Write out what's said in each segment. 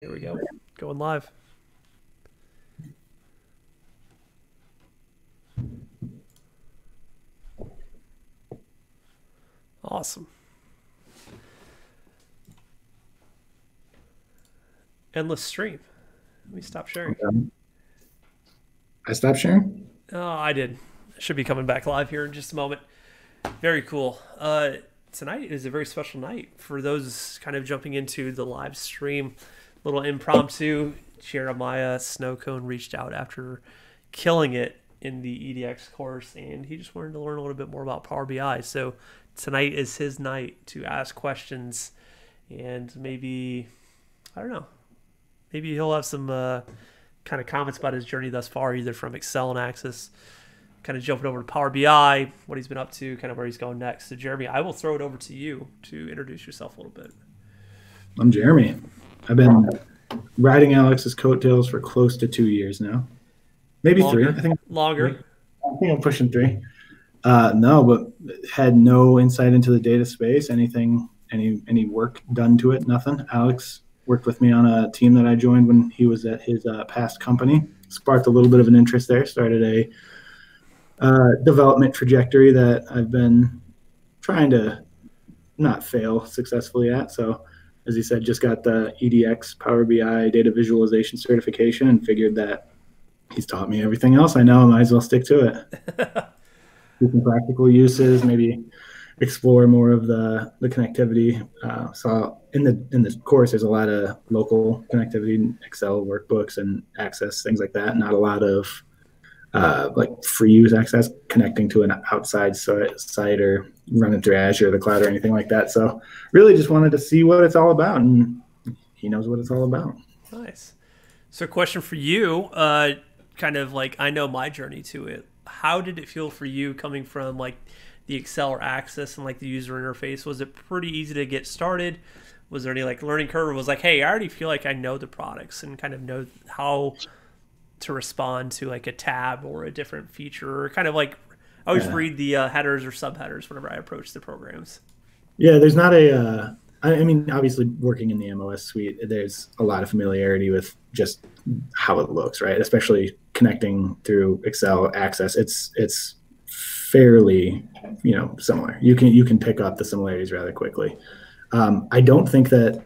Here we go. Going live. Awesome. Endless stream. Let me stop sharing. I stopped sharing. Oh, I did. Should be coming back live here in just a moment. Very cool. Tonight is a very special night for those kind of jumping into the live stream. Little impromptu. Jeremiah Snowcone reached out after killing it in the EDX course, and he just wanted to learn a little bit more about Power BI. So tonight is his night to ask questions, and maybe, I don't know, maybe he'll have some kind of comments about his journey thus far, either from Excel and Access, kind of jumping over to Power BI, what he's been up to, kind of where he's going next. So, Jeremy, I will throw it over to you to introduce yourself a little bit. I'm Jeremy. I've been riding Alex's coattails for close to 2 years now. Maybe Longer. 3. Longer. I think I'm pushing 3. No, but had no insight into the data space, any work done to it, nothing. Alex worked with me on a team that I joined when he was at his past company. Sparked a little bit of an interest there, started a development trajectory that I've been trying to not fail successfully at. So, as he said, just got the EDX Power BI data visualization certification and figured that he's taught me everything else I know. I might as well stick to it. Do some practical uses, maybe explore more of the connectivity. So in the course, there's a lot of local connectivity, Excel workbooks and Access, things like that. Not a lot of like free use access connecting to an outside site or running through Azure, the cloud, or anything like that. So really just wanted to see what it's all about, and he knows what it's all about. Nice. So, question for you, kind of like I know my journey to it. How did it feel for you coming from like the Excel or Access and like the user interface? Was it pretty easy to get started? Was there any like learning curve? Or was like, hey, I already feel like I know the products and kind of know how to respond to like a tab or a different feature, or kind of like I always read the headers or subheaders whenever I approach the programs. Yeah, there's not a. I mean, obviously, working in the MOS suite, there's a lot of familiarity with just how it looks, right? Especially connecting through Excel Access, it's fairly, similar. You can pick up the similarities rather quickly. I don't think that,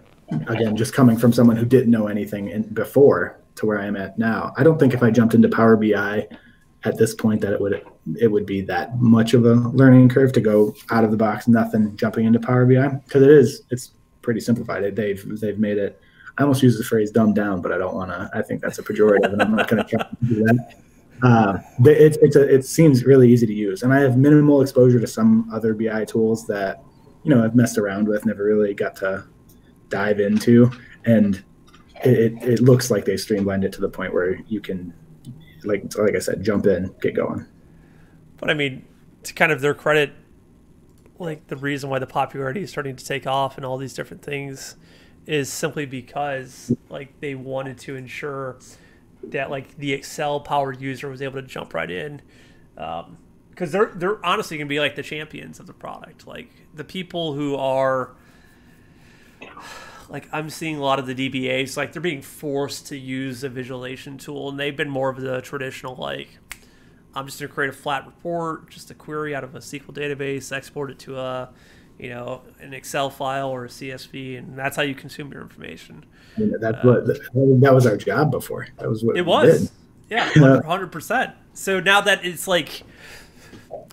again, just coming from someone who didn't know anything before to where I am at now, I don't think if I jumped into Power BI at this point that it would be that much of a learning curve to go out of the box, nothing, jumping into Power BI, because it's pretty simplified. They've made it. I almost use the phrase "dumbed down," but I don't want to. I think that's a pejorative, and I'm not going to try to do that. It seems really easy to use, and I have minimal exposure to some other BI tools that I've messed around with, never really got to dive into, and it looks like they streamlined it to the point where you can, like I said, jump in, get going. But I mean, to kind of their credit, like the reason why the popularity is starting to take off and all these different things is simply because like they wanted to ensure that like the Excel powered user was able to jump right in, because they're honestly gonna be like the champions of the product. Like the people who are like I'm seeing a lot of the DBAs, like they're being forced to use a visualization tool, and they've been more of the traditional like I'm just gonna create a flat report, just a query out of a SQL database, export it to a an Excel file or a CSV, and that's how you consume your information. That was our job before. That was what It we did. was, yeah, 100%. So now that it's like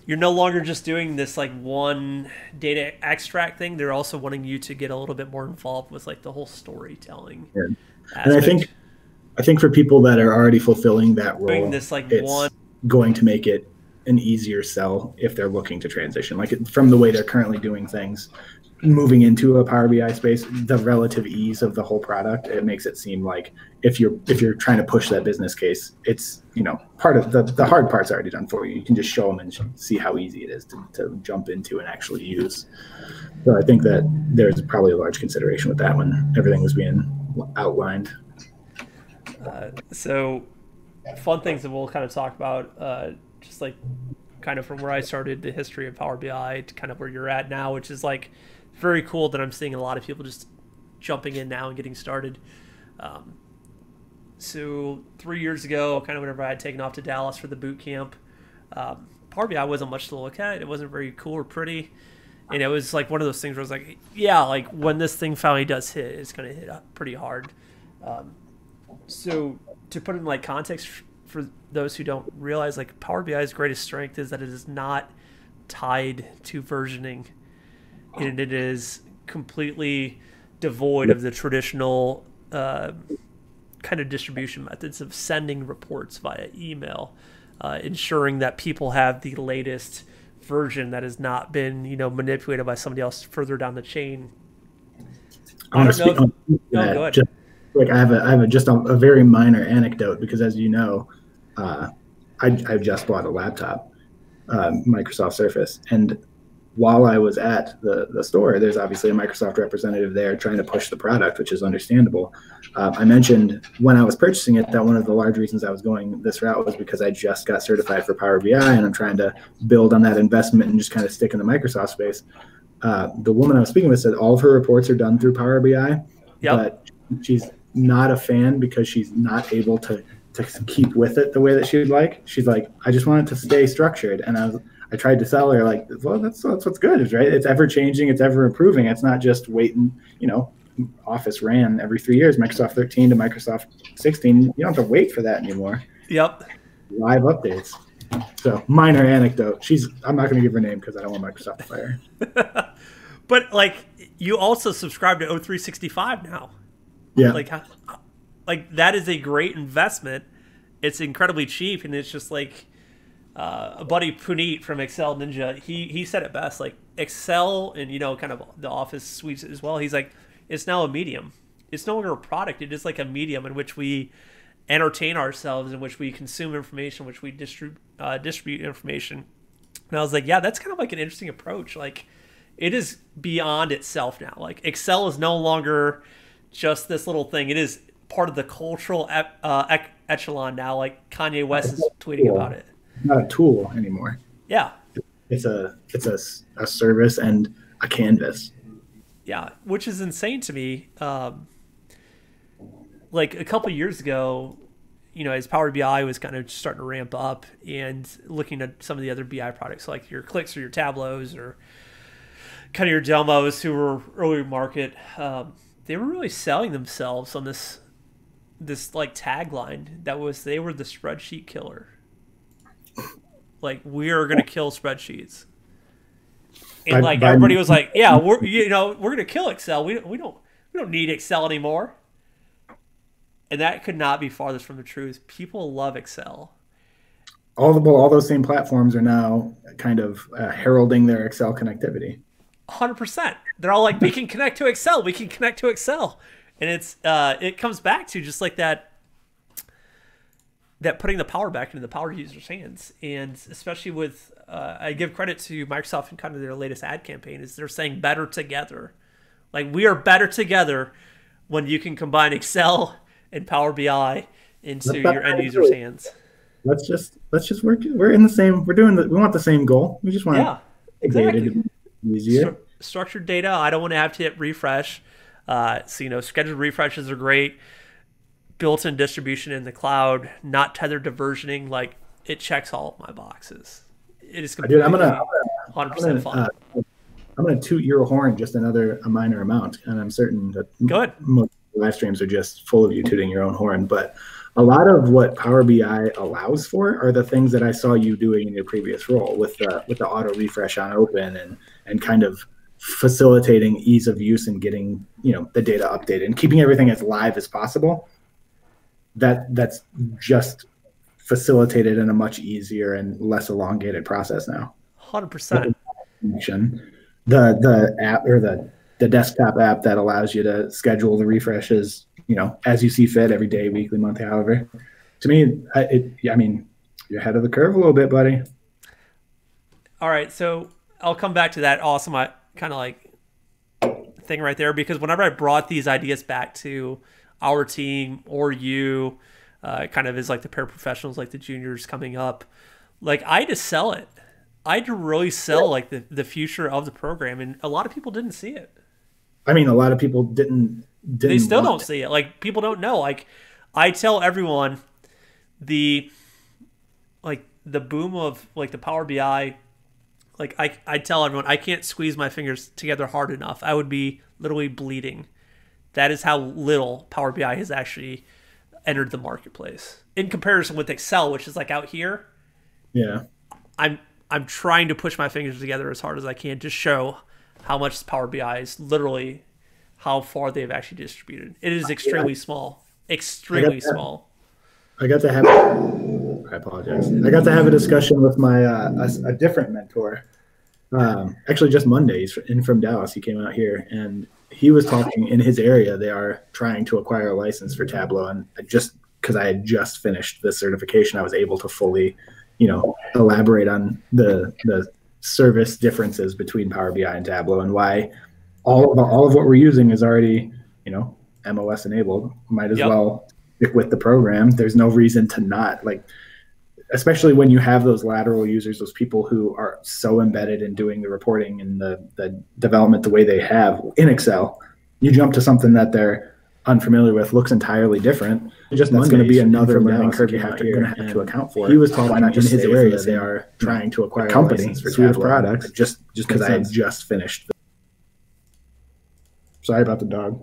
you're no longer just doing this like one data extract thing, they're also wanting you to get a little bit more involved with like the whole storytelling Yeah. And aspect. I think for people that are already fulfilling that Doing role, this like it's one, going to make it an easier sell if they're looking to transition. Like from the way they're currently doing things, moving into a Power BI space, the relative ease of the whole product, it makes it seem like if you're trying to push that business case, it's part of the hard part's already done for you. You can just show them and see how easy it is to jump into and actually use. So I think that there's probably a large consideration with that when everything was being outlined. so fun things that we'll kind of talk about, just like kind of from where I started, the history of Power BI to kind of where you're at now, which is like very cool that I'm seeing a lot of people just jumping in now and getting started. So 3 years ago, kind of whenever I had taken off to Dallas for the boot camp, Power BI wasn't much to look at. It wasn't very cool or pretty. And it was like one of those things where I was like, yeah, like when this thing finally does hit, it's going to hit up pretty hard. So to put in like context for those who don't realize, like Power BI's greatest strength is that it is not tied to versioning, and it is completely devoid of the traditional kind of distribution methods of sending reports via email, ensuring that people have the latest version that has not been, manipulated by somebody else further down the chain. I want to speak on that. Go ahead. I have just a very minor anecdote, because as you know, I just bought a laptop, Microsoft Surface, and while I was at the store, there's obviously a Microsoft representative there trying to push the product, which is understandable. I mentioned when I was purchasing it that one of the large reasons I was going this route was because I just got certified for Power BI, and I'm trying to build on that investment and just kind of stick in the Microsoft space. The woman I was speaking with said all of her reports are done through Power BI, but she's not a fan because she's not able to keep with it the way that she would like. She's like, I just want it to stay structured. And I tried to sell her like, well, that's what's good, right? It's ever changing, it's ever improving. It's not just waiting, Office ran every 3 years, Microsoft 13 to Microsoft 16. You don't have to wait for that anymore. Yep. Live updates. So minor anecdote. I'm not going to give her name because I don't want Microsoft to fire her. But like, you also subscribe to O365 now. Yeah. Like that is a great investment. It's incredibly cheap, and it's just like a buddy Puneet from Excel Ninja. He said it best. Like Excel and kind of the Office suites as well. He's like, it's now a medium. It's no longer a product. It is like a medium in which we entertain ourselves, in which we consume information, in which we distribute information. And I was like, yeah, that's kind of like an interesting approach. Like, it is beyond itself now. Like Excel is no longer just this little thing. It is part of the cultural echelon now. Like Kanye West is tweeting about it. It's not a tool anymore. Yeah. It's a service and a canvas. Yeah, which is insane to me. Like a couple of years ago, as Power BI was kind of starting to ramp up, and looking at some of the other BI products like your Clicks or your Tableaus or kind of your Delmos, who were early market, they were really selling themselves on this like tagline that was, they were the spreadsheet killer. Like, we are going to kill spreadsheets. And like everybody was like, yeah, we're going to kill Excel. We don't need Excel anymore. And that could not be farthest from the truth. People love Excel. All those same platforms are now kind of heralding their Excel connectivity. 100%. They're all like, we can connect to Excel. We can connect to Excel. And it comes back to just like that putting the power back into the power users' hands. And especially with, I give credit to Microsoft and kind of their latest ad campaign, is they're saying better together. Like, we are better together when you can combine Excel and Power BI into your end users' hands. Let's just work. We're in the same. We want the same goal. We just want exactly. data to be easier. Structured data. I don't want to have to hit refresh. So scheduled refreshes are great. Built-in distribution in the cloud, not tethered to versioning. Like, it checks all of my boxes. It is completely 100% fun. I'm gonna toot your horn just a minor amount, and I'm certain that most live streams are just full of you tooting your own horn. But a lot of what Power BI allows for are the things that I saw you doing in your previous role with the auto refresh on open and kind of facilitating ease of use and getting the data updated and keeping everything as live as possible. That's just facilitated in a much easier and less elongated process now. 100%. The app or the desktop app that allows you to schedule the refreshes, as you see fit, every day, weekly, monthly, however. To me, you're ahead of the curve a little bit, buddy. All right, so I'll come back to that awesome kind of like thing right there, because whenever I brought these ideas back to our team or you, kind of as like the paraprofessionals, like the juniors coming up, like I had to sell it. I had to really sell like the future of the program, and a lot of people didn't see it. I mean, a lot of people They didn't still want don't to. see it. Like people don't know. Like I tell everyone the the boom of like the Power BI. Like I tell everyone I can't squeeze my fingers together hard enough. I would be literally bleeding. That is how little Power BI has actually entered the marketplace in comparison with Excel, which is like out here. Yeah. I'm I'm trying to push my fingers together as hard as I can to show how much Power BI is literally how far they've actually distributed. It is Yeah. extremely small, I got extremely that. small. I got to have. I apologize. I got to have a discussion with my a different mentor. Actually, just Monday. He's in from Dallas. He came out here and he was talking in his area. They are trying to acquire a license for Tableau, and I just because I had just finished the certification, I was able to fully, elaborate on the service differences between Power BI and Tableau and why all of what we're using is already, MOS enabled. Might as Yep. well stick with the program. There's no reason to not, like, especially when you have those lateral users, those people who are so embedded in doing the reporting and the development the way they have in Excel. You jump to something that they're unfamiliar with, looks entirely different. Just that's going to be another learning curve you're going to have to account for. He was talking about in his area they are trying to acquire a company for suite of products just because I had just finished. Sorry about the dog.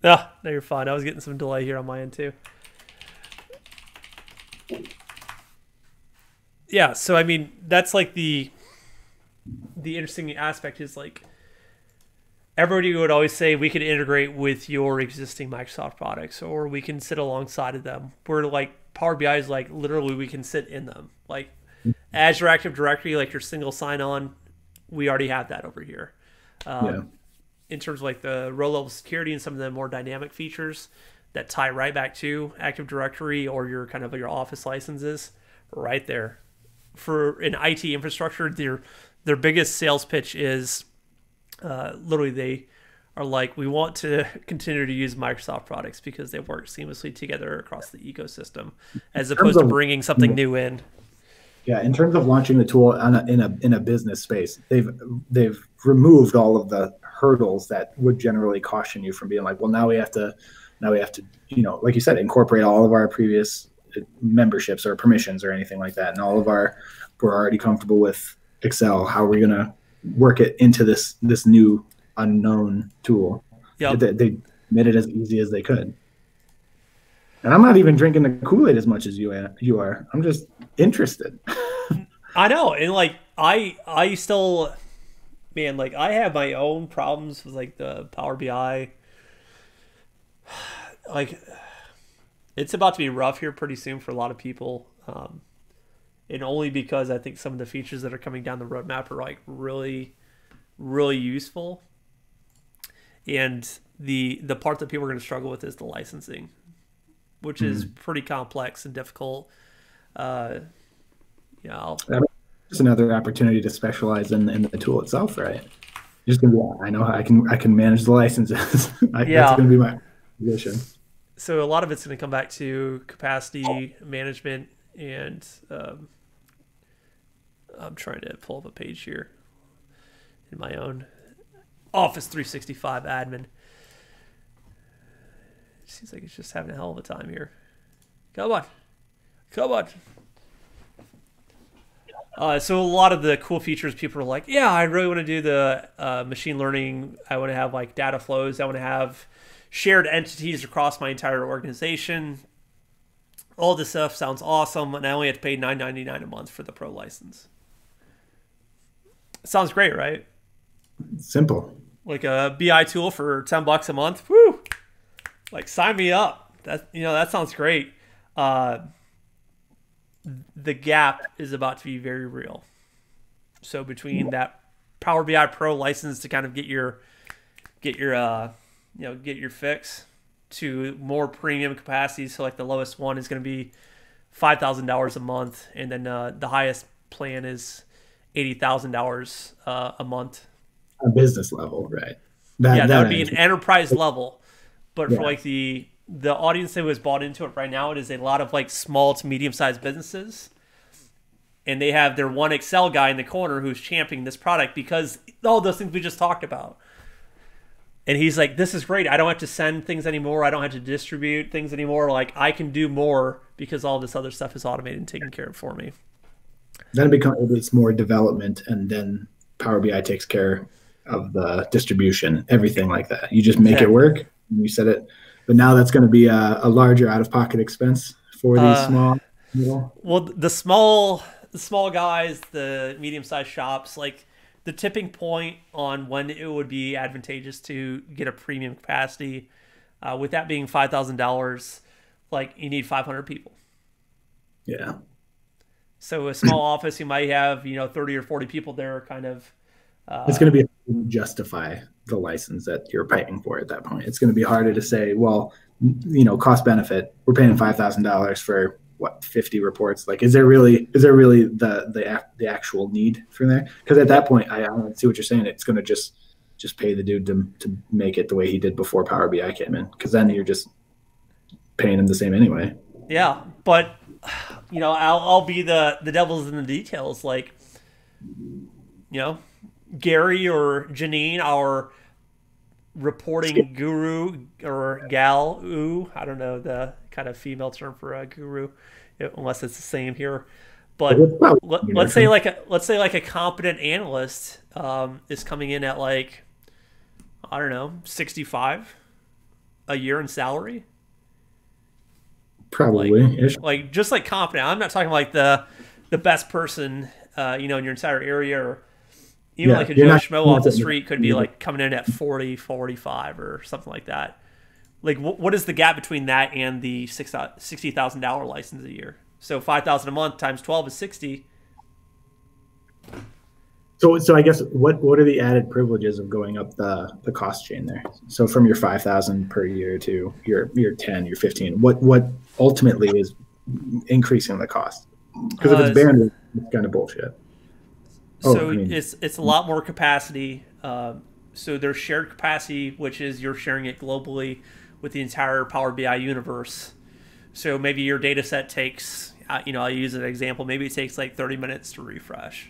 Ah, no, you're fine. I was getting some delay here on my end too. Yeah, so I mean, that's like the interesting aspect is like everybody would always say we can integrate with your existing Microsoft products or we can sit alongside of them. Where like Power BI is like literally we can sit in them. Like Azure Active Directory, like your single sign-on, we already have that over here. Yeah. In terms of like the row level security and some of the more dynamic features that tie right back to Active Directory or your kind of your Office licenses, right there. For an IT infrastructure, their biggest sales pitch is literally they are like, we want to continue to use Microsoft products because they work seamlessly together across the ecosystem, as opposed to bringing something new in. Yeah, in terms of launching the tool in a business space, they've removed all of the hurdles that would generally caution you from being like, well, now we have to, like you said, incorporate all of our previous memberships or permissions or anything like that, and we're already comfortable with Excel. How are we going to work it into this new unknown tool? Yeah, They made it as easy as they could. And I'm not even drinking the Kool-Aid as much as you are. I'm just interested. I know, and like I still, man, like I have my own problems with like the Power BI. Like it's about to be rough here pretty soon for a lot of people, and only because I think some of the features that are coming down the roadmap are like really, really useful. And the part that people are going to struggle with is the licensing, which is pretty complex and difficult. It's another opportunity to specialize in the tool itself, right? Just gonna be, I know I can manage the licenses. That's gonna be my position. So a lot of it's going to come back to capacity management, and I'm trying to pull up a page here in my own Office 365 admin. It seems like it's just having a hell of a time here. Come on. So a lot of the cool features, people are like, yeah, I really want to do the machine learning. I want to have like data flows. I want to have shared entities across my entire organization. All this stuff sounds awesome, and I only have to pay $9.99 a month for the pro license. Sounds great, right? Simple. Like a BI tool for $10 a month. Woo! Like sign me up. That sounds great. The gap is about to be very real. So between that Power BI Pro license to kind of get your fix to more premium capacity. So like the lowest one is going to be $5,000 a month, and then the highest plan is $80,000 a month. A business level, right? That would be an enterprise level. But for like the audience that was bought into it right now, it is a lot of like small to medium sized businesses, and they have their one Excel guy in the corner who's championing this product because all those things we just talked about. And he's like, this is great. I don't have to send things anymore. I don't have to distribute things anymore. Like, I can do more because all this other stuff is automated and taken care of for me. Then it's more development, and then Power BI takes care of the distribution, everything like that. You just make it work. And you set it. But now that's going to be a larger out-of-pocket expense for these small. Well, the small guys, the medium-sized shops, like the tipping point on when it would be advantageous to get a premium capacity, with that being $5,000, like you need 500 people. Yeah. So a small office, you might have 30 or 40 people there, kind of. It's going to be justify the license that you're paying for at that point. It's going to be harder to say, well, cost benefit. We're paying $5,000 for what, 50 reports? Like, is there really the actual need for that? Because at that point, I see what you're saying. It's going to just pay the dude to make it the way he did before Power BI came in. Because then you're just paying him the same anyway. Yeah, but I'll be the devil's in the details. Like, Gary or Janine, our reporting guru or gal, I don't know the kind of female term for a guru, unless it's the same here. But let's say like a competent analyst is coming in at like, I don't know, 65 a year in salary. Probably. Like just like competent. I'm not talking like the best person in your entire area, or even like a Joe Schmo off the street could be like coming in at 40, 45 or something like that. Like what is the gap between that and the $60,000 license a year? So 5,000 a month times 12 is 60. So I guess what are the added privileges of going up the cost chain there? So from your 5,000 per year to your 10, your 15, what ultimately is increasing the cost? Because if it's bandwidth, it's kind of bullshit. It's a lot more capacity. So there's shared capacity, which is you're sharing it globally with the entire Power BI universe. So maybe your data set takes, I'll use an example. Maybe it takes like 30 minutes to refresh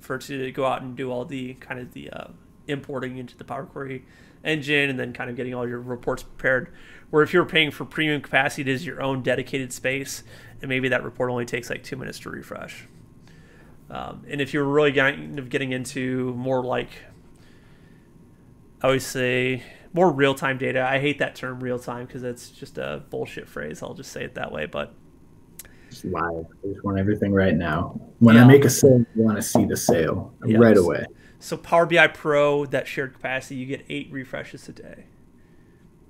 for it to go out and do all the kind of the importing into the Power Query engine and then kind of getting all your reports prepared. Where if you're paying for premium capacity, it is your own dedicated space, and maybe that report only takes like 2 minutes to refresh. And if you're really getting into more like, I always say, more real-time data. I hate that term real-time because it's just a bullshit phrase. I'll just say it that way. But just live. I just want everything right now. When I make a sale, I want to see the sale right away. So Power BI Pro, that shared capacity, you get 8 refreshes a day.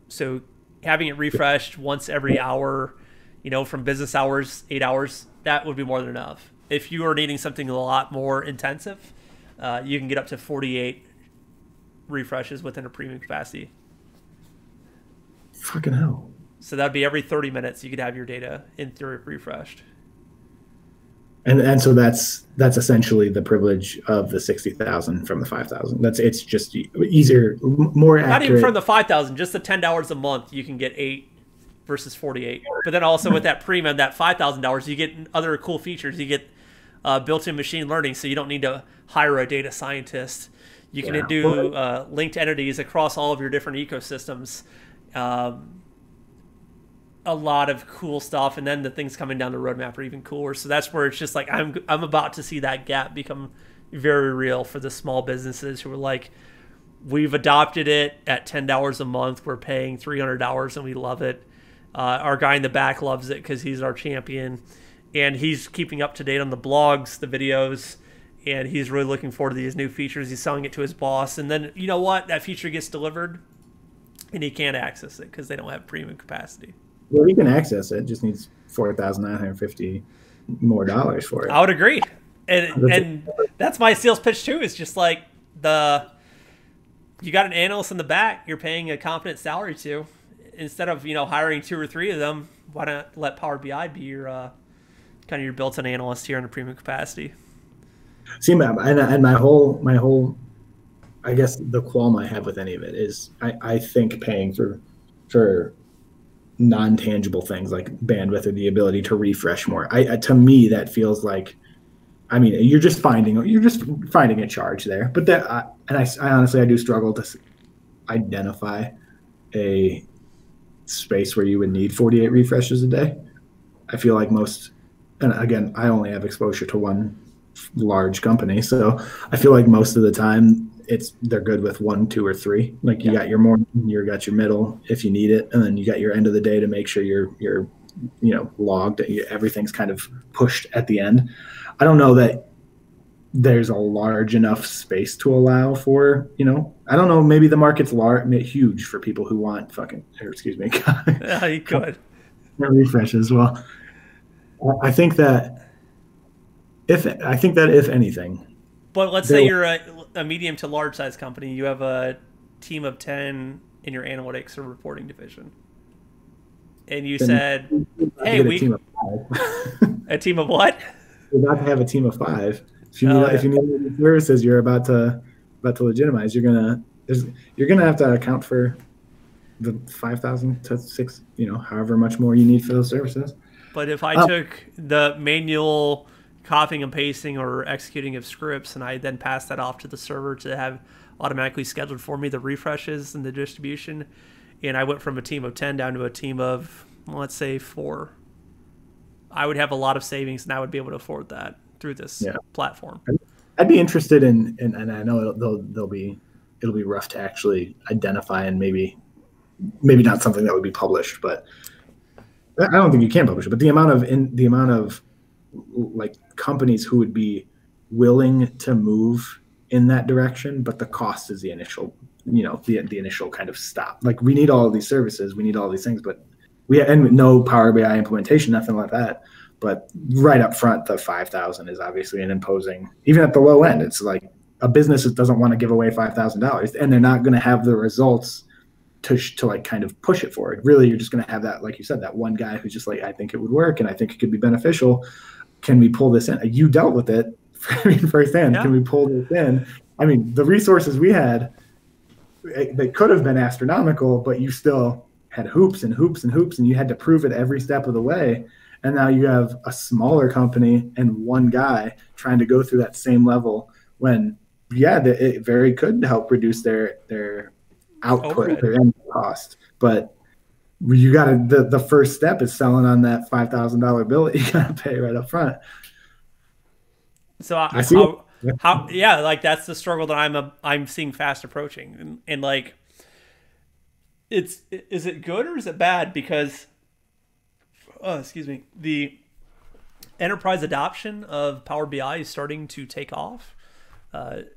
So having it refreshed once every hour, from business hours, 8 hours, that would be more than enough. If you are needing something a lot more intensive, you can get up to 48 refreshes within a premium capacity. Fucking hell. So that'd be every 30 minutes you could have your data in theory refreshed. And so that's essentially the privilege of the 60,000 from the 5,000. It's just easier, more accurate. Not even from the 5,000, just the $10 a month you can get 8 versus 48. But then also with that premium, that $5,000, you get other cool features. You get built-in machine learning, so you don't need to hire a data scientist. You can do linked entities across all of your different ecosystems. A lot of cool stuff, and then the things coming down the roadmap are even cooler. So that's where it's just like I'm about to see that gap become very real for the small businesses who are like, we've adopted it at $10 a month. We're paying $300 and we love it. Our guy in the back loves it because he's our champion, and he's keeping up to date on the blogs, the videos, and he's really looking forward to these new features. He's selling it to his boss, and then you know what? That feature gets delivered, and he can't access it because they don't have premium capacity. Well, he can access it. Just needs $4,950 more dollars for it. I would agree, and that's my sales pitch too. Is just like you got an analyst in the back you're paying a competent salary to, instead of hiring 2 or 3 of them. Why not let Power BI be your kind of your built-in analyst here in a premium capacity? See, and my whole, I guess the qualm I have with any of it is I think paying for non-tangible things like bandwidth or the ability to refresh more. To me, that feels like, you're just finding a charge there. But that, I honestly do struggle to identify a space where you would need 48 refreshes a day. I feel like most, and again, I only have exposure to one large company, so I feel like most of the time they're good with one, two, or three. Like you got your morning, you got your middle if you need it, and then you got your end of the day to make sure you're logged. Everything's kind of pushed at the end. I don't know that there's a large enough space to allow for, I don't know, maybe the market's huge for people who want Yeah, you could. refreshes. Well, I think that if anything, but let's say you're a medium to large size company, you have a team of 10 in your analytics or reporting division, and you said, "Hey, a team of what? You're about to have a team of 5. If you need services, you're about to legitimize. You're gonna have to account for the 5,000 to 6, however much more you need for those services. But if I took the manual copying and pasting or executing of scripts, and I then pass that off to the server to have automatically scheduled for me the refreshes and the distribution, and I went from a team of 10 down to a team of, let's say, 4, I would have a lot of savings, and I would be able to afford that through this platform. I'd be interested in, and I know it'll be rough to actually identify, and maybe not something that would be published, but I don't think you can publish it. But the amount of like companies who would be willing to move in that direction, but the cost is the initial, the initial kind of stop. Like, we need all of these services, we need all these things, but and no Power BI implementation, nothing like that. But right up front, the 5,000 is obviously an imposing, even at the low end. It's like a business that doesn't want to give away $5,000, and they're not going to have the results to like kind of push it forward. Really, you're just going to have that, like you said, that one guy who's just like, I think it would work, and I think it could be beneficial. Can we pull this in? You dealt with it firsthand. Yeah. Can we pull this in? I mean, the resources we had, they could have been astronomical, but you still had hoops and hoops and hoops, and you had to prove it every step of the way. And now you have a smaller company and one guy trying to go through that same level when, it very could help reduce their output, their end cost. But you got to, the first step is selling on that $5,000 bill that you got to pay right up front. So I see like that's the struggle that I'm seeing fast approaching, and like, is it good or is it bad? Because the enterprise adoption of Power BI is starting to take off.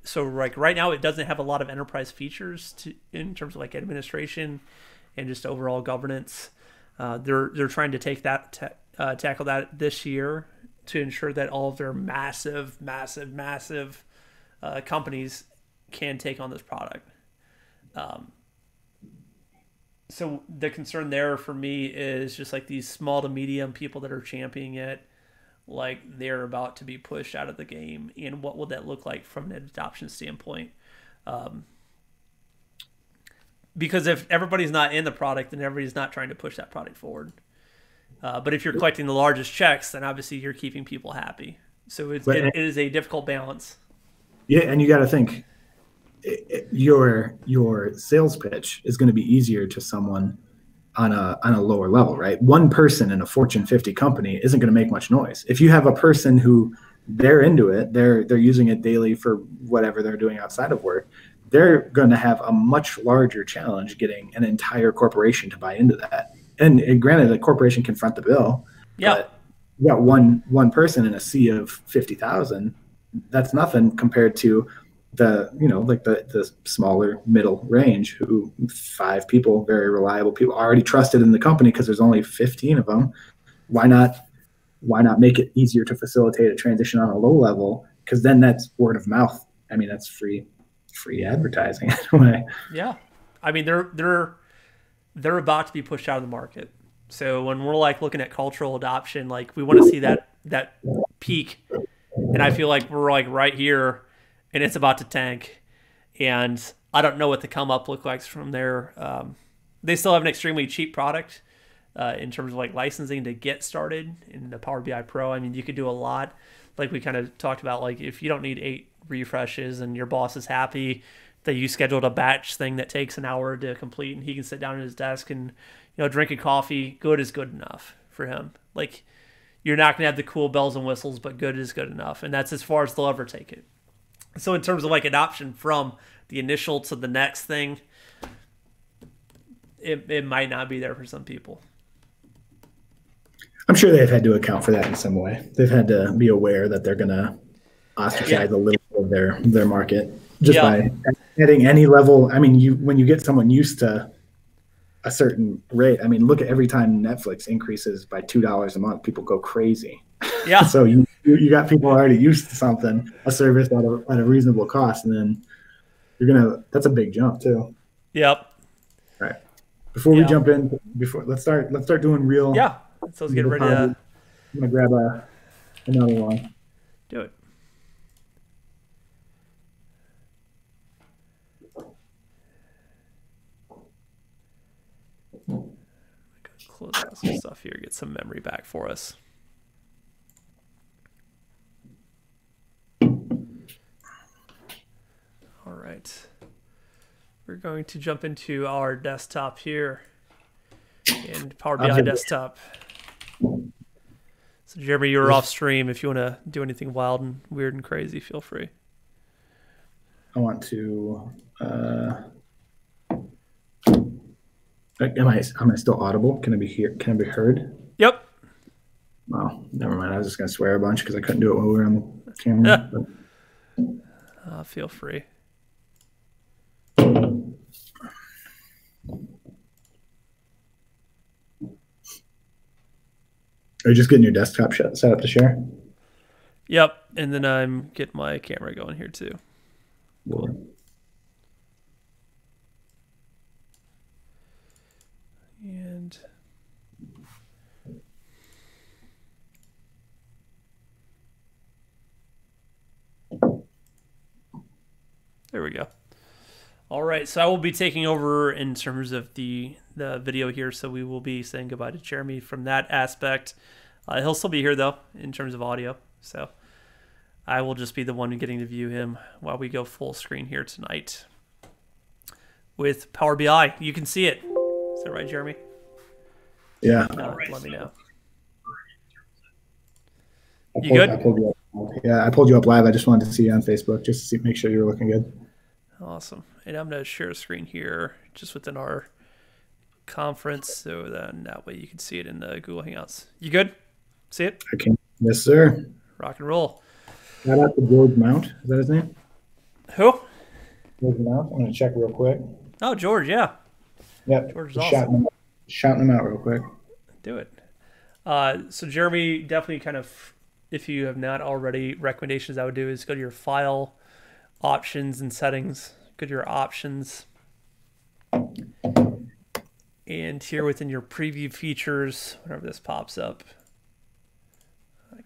So like right now, it doesn't have a lot of enterprise features in terms of like administration and just overall governance. They're trying to tackle that this year to ensure that all of their massive companies can take on this product. So the concern there for me is just like these small to medium people that are championing it, like they're about to be pushed out of the game. And what will that look like from an adoption standpoint? Because if everybody's not in the product, then everybody's not trying to push that product forward. But if you're collecting the largest checks, then obviously you're keeping people happy. So it is a difficult balance. Yeah, and you got to think, your sales pitch is going to be easier to someone on a lower level, right? One person in a Fortune 50 company isn't going to make much noise. If you have a person who they're into it, they're using it daily for whatever they're doing outside of work, they're going to have a much larger challenge getting an entire corporation to buy into that. And granted, a corporation can front the bill. Yeah. But you got one person in a sea of 50,000. That's nothing compared to the smaller middle range, who 5 people, very reliable people, already trusted in the company because there's only 15 of them. Why not make it easier to facilitate a transition on a low level? Because then that's word of mouth. I mean, that's free advertising in a way. Yeah, I mean they're about to be pushed out of the market. So when we're like looking at cultural adoption, like we want to see that peak, and I feel like we're like right here. And it's about to tank, and I don't know what the come up looks like from there. They still have an extremely cheap product in terms of like licensing to get started in the Power BI Pro. I mean, you could do a lot, like we kind of talked about. Like if you don't need 8 refreshes and your boss is happy, that you scheduled a batch thing that takes an hour to complete, and he can sit down at his desk and, you know, drink a coffee. Good is good enough for him. Like, you're not going to have the cool bells and whistles, but good is good enough. And that's as far as they'll ever take it. So in terms of like adoption from the initial to the next thing, it might not be there for some people. I'm sure they've had to account for that in some way. They've had to be aware that they're going to ostracize a little bit of their market just by adding any level. I mean, when you get someone used to a certain rate, I mean, look at every time Netflix increases by $2 a month, people go crazy. Yeah. So you got people already used to something, a service at a reasonable cost, and then that's a big jump too. Yep. Right. Before we jump in, let's start doing real. Yeah. So let's get ready to. I'm gonna grab another one. Do it. Close out some stuff here. Get some memory back for us. All right. We're going to jump into our desktop here and Power BI desktop. So Jeremy, you're off stream. If you want to do anything wild and weird and crazy, feel free. I want to. Am I still audible? Can I be here? Can I be heard? Yep. Oh, never mind. I was just gonna swear a bunch because I couldn't do it while we were on the camera. Feel free. Are you just getting your desktop set up to share? Yep. And then I'm getting my camera going here too. Cool. And there we go. All right, so I will be taking over in terms of the video here, so we will be saying goodbye to Jeremy from that aspect. He'll still be here, though, in terms of audio, so I will just be the one getting to view him while we go full screen here tonight with Power BI. You can see it. Is that right, Jeremy? Yeah. Let me know. You good? I pulled you up live. I just wanted to see you on Facebook just to make sure you were looking good. Awesome. And I'm going to share a screen here just within our conference, so then that way you can see it in the Google Hangouts. You good? See it? I can. Yes, sir. Rock and roll. Shout out to George Mount. Is that his name? Who? George Mount. I'm going to check real quick. Oh, George, yeah. Yep. George is awesome. Shouting him out real quick. Do it. So Jeremy, definitely kind of, if you have not already, recommendations I would do is go to your file options and settings, go to your options, and here within your preview features, whenever this pops up,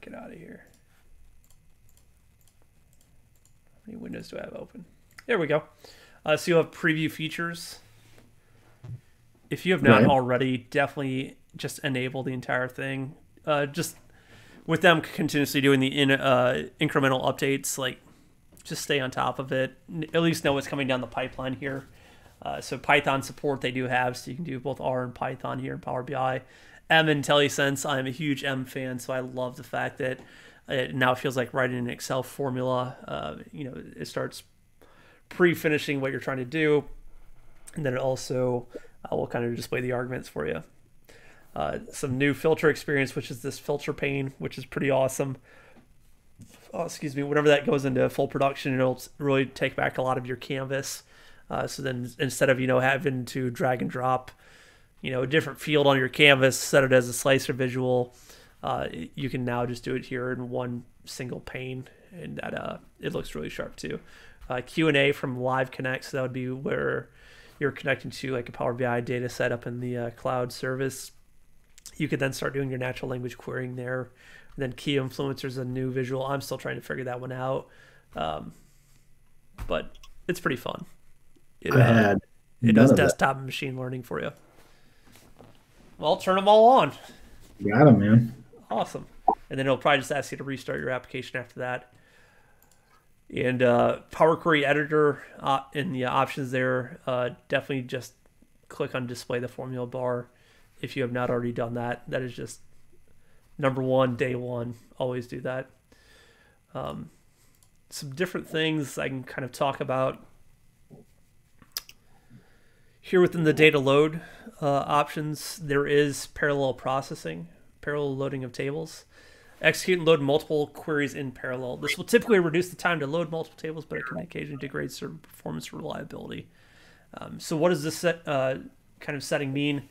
get out of here. How many windows do I have open? There we go. So you'll have preview features. If you have not already, definitely just enable the entire thing. Just with them continuously doing the incremental updates, like just stay on top of it. At least know what's coming down the pipeline here. So Python support they do have, so you can do both R and Python here in Power BI. M and IntelliSense, I'm a huge M fan, so I love the fact that it now feels like writing an Excel formula. It starts pre-finishing what you're trying to do, and then it also will kind of display the arguments for you. Some new filter experience, which is this filter pane, which is pretty awesome. Oh, excuse me. Whenever that goes into full production, it'll really take back a lot of your canvas. So then instead of, having to drag and drop, a different field on your canvas, set it as a slicer visual, you can now just do it here in one single pane, and that it looks really sharp too. Q&A from Live Connect, so that would be where you're connecting to like a Power BI data set up in the cloud service. You could then start doing your natural language querying there. And then key influencers, a new visual. I'm still trying to figure that one out, but it's pretty fun. It does desktop and machine learning for you. Well, turn them all on. Got them, man. Awesome. And then it'll probably just ask you to restart your application after that. And Power Query Editor in the options there, definitely just click on display the formula bar if you have not already done that. That is just number one, day one. Always do that. Some different things I can kind of talk about here within the data load options. There is parallel processing, parallel loading of tables. Execute and load multiple queries in parallel. This will typically reduce the time to load multiple tables, but it can occasionally degrade server performance or reliability. So what does this kind of setting mean?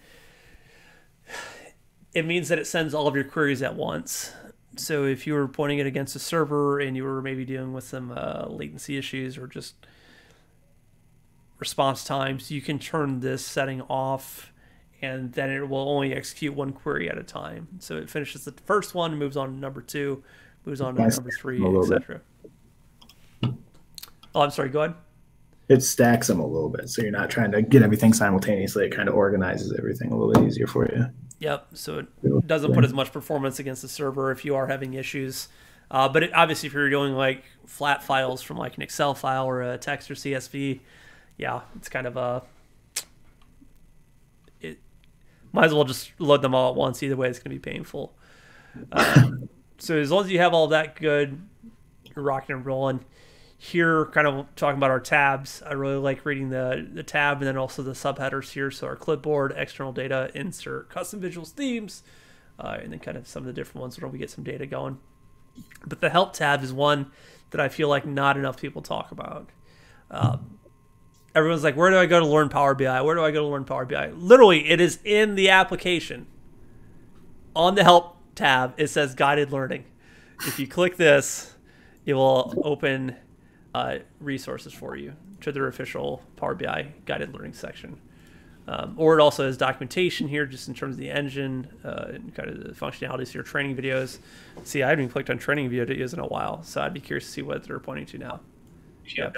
It means that it sends all of your queries at once. So if you were pointing it against a server and you were maybe dealing with some latency issues or just response times, you can turn this setting off, and then it will only execute one query at a time. So it finishes the first one, moves on to number 2, moves on to number 3, etc. Oh, I'm sorry, go ahead. It stacks them a little bit, so you're not trying to get everything simultaneously. It kind of organizes everything a little bit easier for you. Yep, so it doesn't put as much performance against the server if you are having issues. But obviously, if you're doing like flat files from like an Excel file or a text or CSV, yeah, it's kind of might as well just load them all at once. Either way, it's going to be painful. So as long as you have all that good, you're rocking and rolling. Here, kind of talking about our tabs, I really like reading the tab and then also the subheaders here. So our clipboard, external data, insert, custom visuals, themes, and then kind of some of the different ones where we get some data going. But the help tab is one that I feel like not enough people talk about. Everyone's like, where do I go to learn Power BI? Where do I go to learn Power BI? Literally, it is in the application. On the help tab, it says guided learning. If you click this, it will open resources for you to their official Power BI guided learning section. Or it also has documentation here just in terms of the engine and kind of the functionalities for your training videos. See, I haven't even clicked on training videos in a while, so I'd be curious to see what they're pointing to now. Yeah,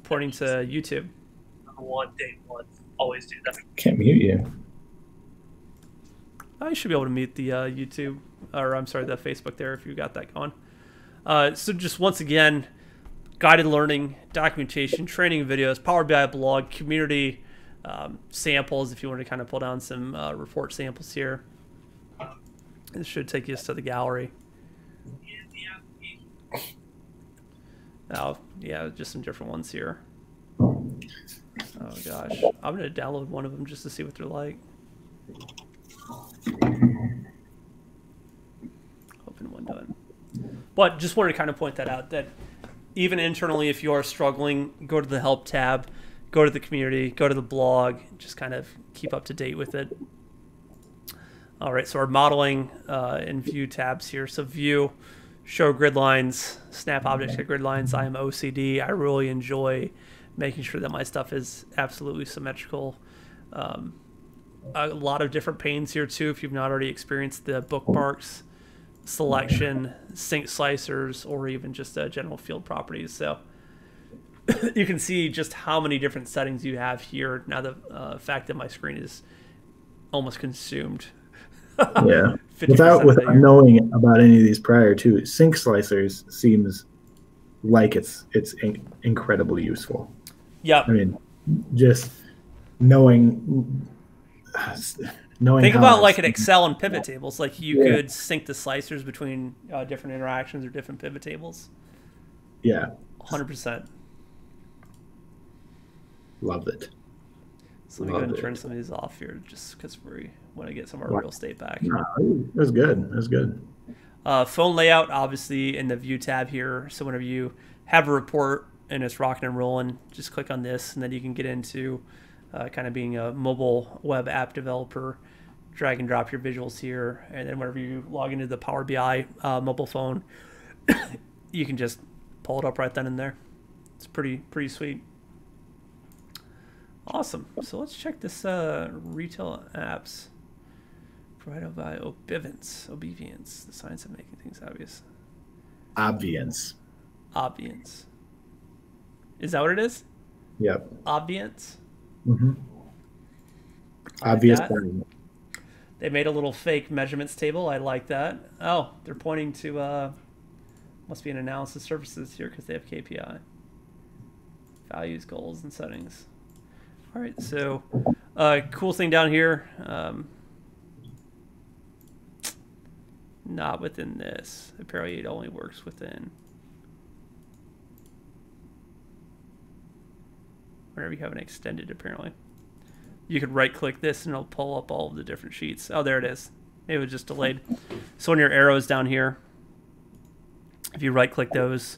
pointing to YouTube. Number one, day one. Always do that. Can't mute you. I should be able to mute the YouTube, or I'm sorry, the Facebook there if you got that going. So just once again, guided learning, documentation, training videos, Power BI blog, community, samples if you want to kind of pull down some report samples here. This should take us to the gallery. Oh, yeah, just some different ones here. Oh, gosh. I'm going to download one of them just to see what they're like. Open one done. But just wanted to kind of point that out, that even internally, if you are struggling, go to the help tab, go to the community, go to the blog, just kind of keep up to date with it. All right, so our modeling and view tabs here. So view, show grid lines, snap objects to grid lines. I am OCD. I really enjoy making sure that my stuff is absolutely symmetrical. A lot of different panes here too if you've not already experienced the bookmarks, selection, sync slicers, or even just general field properties. So you can see just how many different settings you have here. Now the fact that my screen is almost consumed. Yeah. Without knowing about any of these prior to, sync slicers seems like it's incredibly useful. Yeah. I mean, just knowing think about like an Excel and pivot tables. Like you could sync the slicers between different interactions or different pivot tables. Yeah. 100%. Love it. So let me go ahead and turn some of these off here just because we want to get some of our real estate back. No, it was good. It was good. Phone layout, obviously, in the view tab here. So whenever you have a report and it's rocking and rolling, just click on this, and then you can get into kind of being a mobile web app developer. Drag and drop your visuals here, and then whenever you log into the Power BI mobile phone, you can just pull it up right then and there. It's pretty sweet. Awesome. So let's check this retail apps provided by Obedience, the science of making things obvious. Obvience. Is that what it is? Yep. Obvience? Mm-hmm. Obvious. They made a little fake measurements table. I like that. Oh, they're pointing to Must be an analysis services here because they have KPI. Values, goals, and settings. All right, so cool thing down here. Not within this. Apparently it only works within whenever you have an extended, apparently. You could right click this and it'll pull up all of the different sheets. Oh, there it is. It was just delayed. So on your arrows down here, if you right click those,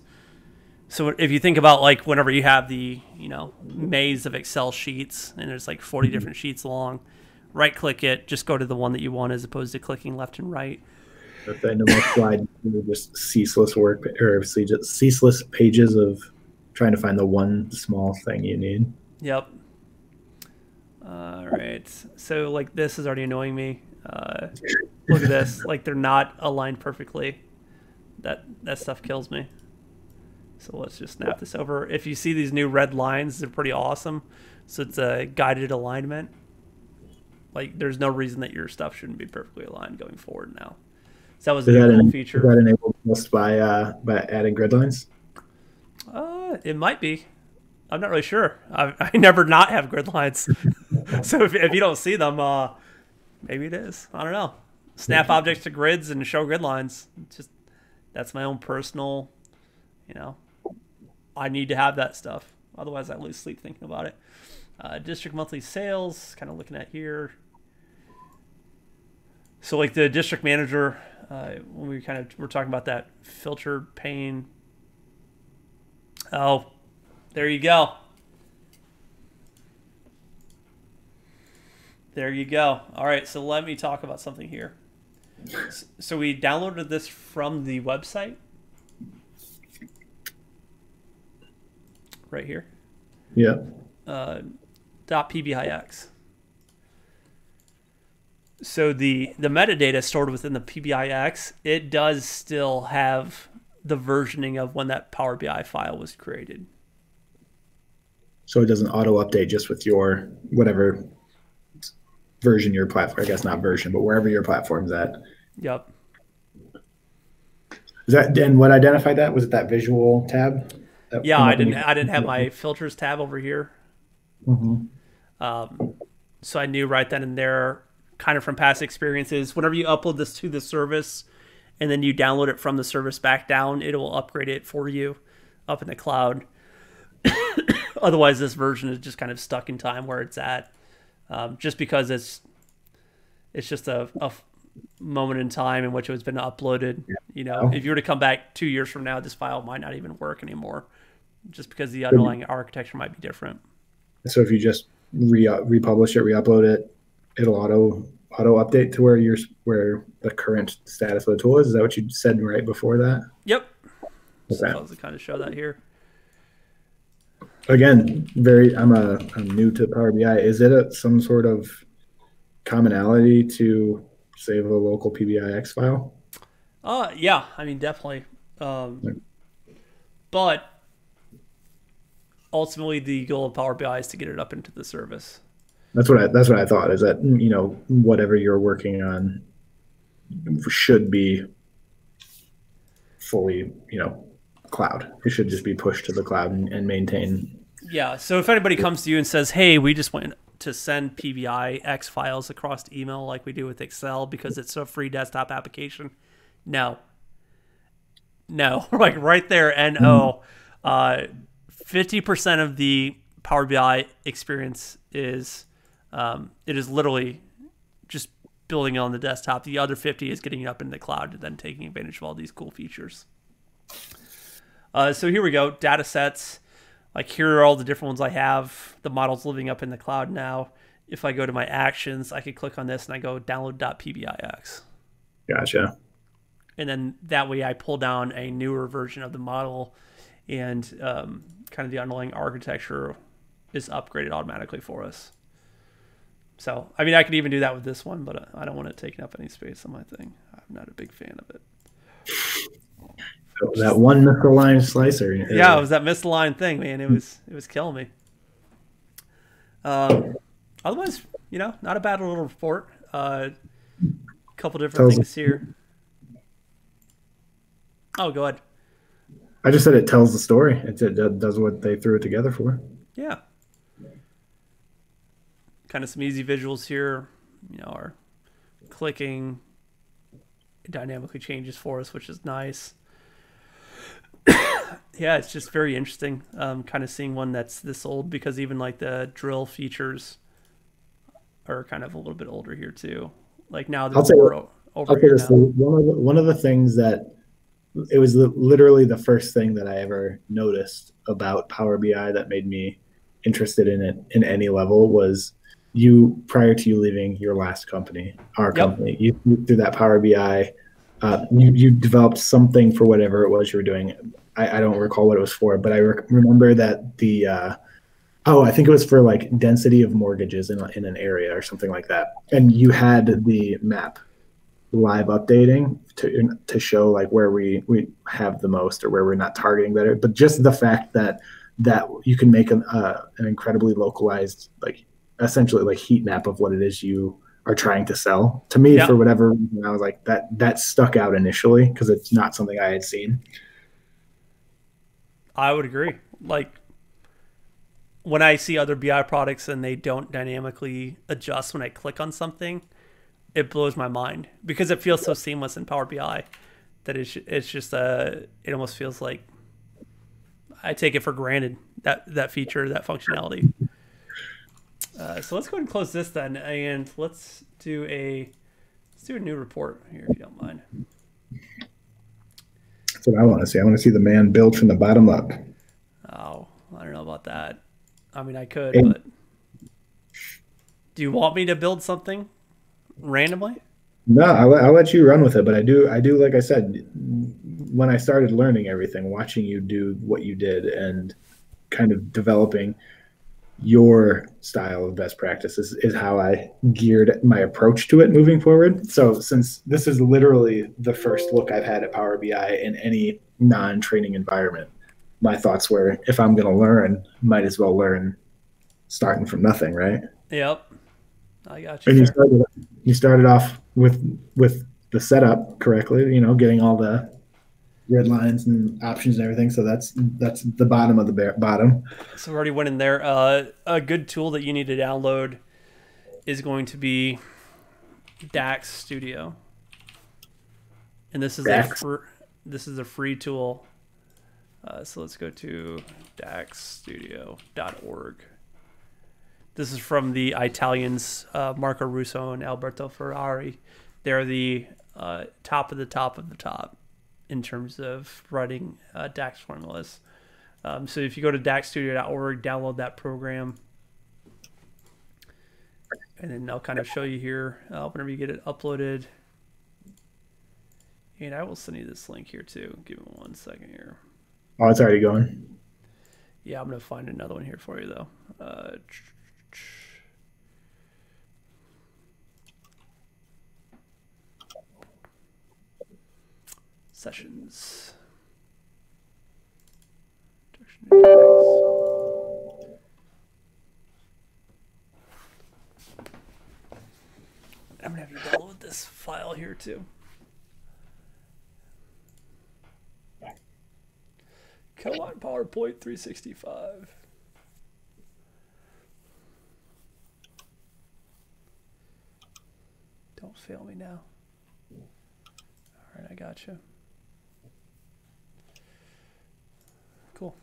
so if you think about like whenever you have the, you know, maze of Excel sheets and there's like 40 different sheets long, right click it, just go to the one that you want as opposed to clicking left and right. If I know my slide, just ceaseless work or ceaseless pages of trying to find the one small thing you need. Yep. All right. So like this is already annoying me. Look at this. Like they're not aligned perfectly. That stuff kills me. So let's just snap this over. If you see these new red lines, they're pretty awesome. So it's a guided alignment. Like there's no reason that your stuff shouldn't be perfectly aligned going forward now. So that was a cool feature. Is that enabled just by adding grid lines? It might be. I'm not really sure. I never not have grid lines. So if you don't see them, maybe it is. I don't know. Snap objects to grids and show grid lines. Just that's my own personal, you know. I need to have that stuff. Otherwise, I lose sleep thinking about it. District monthly sales, kind of looking at here. So like the district manager, when we were talking about that filtered pane. Oh, there you go. There you go. All right, so let me talk about something here. So we downloaded this from the website. Right here. Yeah. .pbix. So the metadata stored within the PBIX, it does still have the versioning of when that Power BI file was created. So it doesn't auto update just with your whatever version your platform, I guess not version, but wherever your platform's at. Yep. Is that, and what identified that? Was it that visual tab? Yeah, I didn't have my filters tab over here. Mm-hmm. So I knew right then and there, kind of from past experiences, whenever you upload this to the service and then you download it from the service back down, it will upgrade it for you up in the cloud. Otherwise, this version is just kind of stuck in time where it's at, just because it's just a moment in time in which it has been uploaded. You know, if you were to come back 2 years from now, this file might not even work anymore, just because the underlying architecture might be different. So if you just republish it, re-upload it, it'll auto update to where the current status of the tool is. Is that what you said right before that? Yep. Okay. So I'll kind of show that here. Again, I'm new to Power BI. Is it some sort of commonality to save a local PBIX file? Yeah, I mean, definitely. But ultimately the goal of Power BI is to get it up into the service. That's what I thought, is that, you know, whatever you're working on should be fully, you know, cloud. It should just be pushed to the cloud and maintain. Yeah. So if anybody comes to you and says, hey, we just went to send PBIX files across email like we do with Excel because it's a free desktop application. No. Like right there, no. 50% of the Power BI experience is it is literally just building it on the desktop. The other 50 is getting it up in the cloud and then taking advantage of all these cool features. So here we go, data sets. Like here are all the different ones I have. The model's living up in the cloud now. If I go to my actions, I could click on this and I go download.pbix. Gotcha. And then that way I pull down a newer version of the model, and kind of the underlying architecture is upgraded automatically for us. So, I mean, I could even do that with this one, but I don't want it taking up any space on my thing. I'm not a big fan of it. So that one misaligned slicer. Yeah, it was that misaligned thing, man. It was killing me. Otherwise, you know, not a bad little report. Couple different things here. Oh, go ahead. I just said it tells the story. It does what they threw it together for. Yeah. Kind of some easy visuals here. Our clicking, it dynamically changes for us, which is nice. Yeah, it's just very interesting. Kind of seeing one that's this old, because even like the drill features are kind of a little bit older here too. Like now I'll there's say, more over I'll say here this: now. one of the things that it was literally the first thing that I ever noticed about Power BI that made me interested in it in any level was you prior to you leaving your last company, our Yep. company, you through that Power BI, you developed something for whatever it was you were doing. I don't recall what it was for, but I remember that the I think it was for like density of mortgages in an area or something like that, and you had the map live updating to show like where we have the most or where we're not targeting better. But just the fact that you can make an incredibly localized, like essentially like heat map of what it is you are trying to sell, to me, for Yep. whatever reason, I was like that stuck out initially because it's not something I had seen. I would agree. Like when I see other BI products and they don't dynamically adjust when I click on something, it blows my mind because it feels so seamless in Power BI that it's just it almost feels like I take it for granted, that feature, that functionality. So let's go ahead and close this then, and let's do a new report here if you don't mind. That's what I want to see. I want to see the man build from the bottom up. Oh, I don't know about that. I mean, I could, And but do you want me to build something randomly? no, I'll let you run with it, but I do, like I said, when I started learning everything, watching you do what you did and kind of developing your style of best practices is how I geared my approach to it moving forward. So since this is literally the first look I've had at Power BI in any non-training environment, my thoughts were, if I'm going to learn, might as well learn starting from nothing, right? Yep, I got you And there. you started off with the setup correctly, getting all the red lines and options and everything. So that's the bottom of the bottom. So we already went in there. A good tool that you need to download is going to be DAX Studio, and this is DAX. a free tool. So let's go to daxstudio.org. This is from the Italians, Marco Russo and Alberto Ferrari. They're the top of the top of the top in terms of writing DAX formulas. So if you go to daxstudio.org, download that program, and then I'll kind of show you here whenever you get it uploaded. And I will send you this link here too. Give me 1 second here. Oh, it's already going. Yeah, I'm going to find another one here for you, though. Sessions. I'm going to have you download this file here, too. Come on, PowerPoint 365. Don't fail me now. All right, I got you. Cool.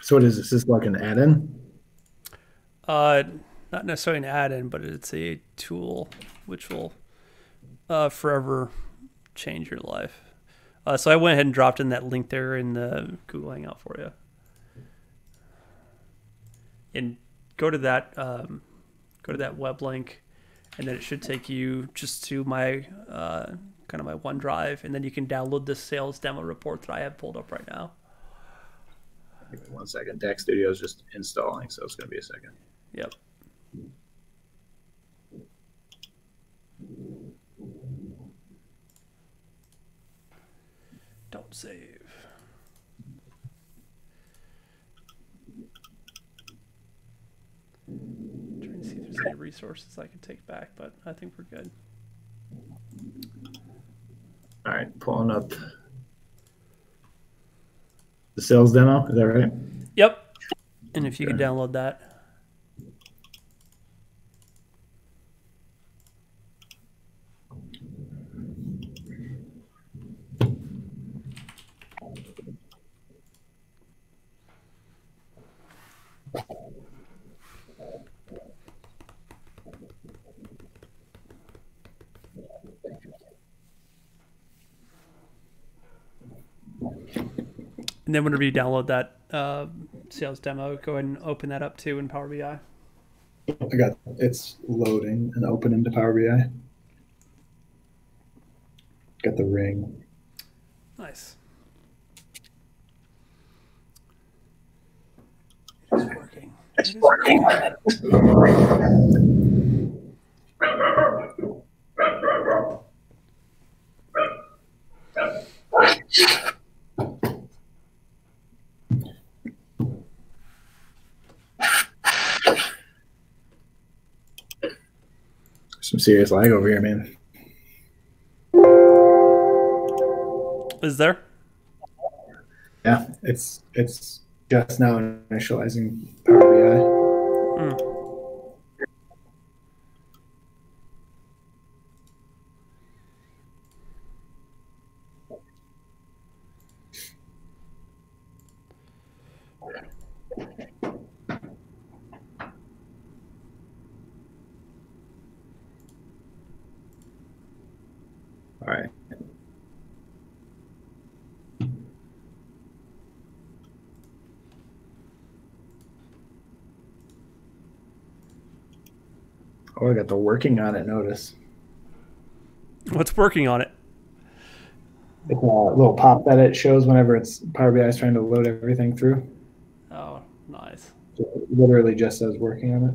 So what is this? Is this like an add-in? Not necessarily an add-in, but it's a tool which will forever change your life. So I went ahead and dropped in that link there in the Google Hangout for you. And go to that web link, and then it should take you just to my kind of my OneDrive, and then you can download this sales demo report that I have pulled up right now. Give me 1 second. DAX Studio is just installing, so it's going to be a second. Yep. Don't save. Trying to see if there's any resources I can take back, but I think we're good. All right, pulling up The sales demo, is that right? Yep. And if you could download that. And then whenever you download that sales demo, go ahead and open that up too in Power BI. I got it's loading and open into Power BI. Got the ring. Nice. It's working. It is working. Some serious lag over here, man. Is there? Yeah, it's just now initializing Power BI. All right. Oh, I got the working on it notice. What's working on it? It's a little pop that it shows whenever it's Power BI is trying to load everything through. Oh, nice. It literally just says working on it.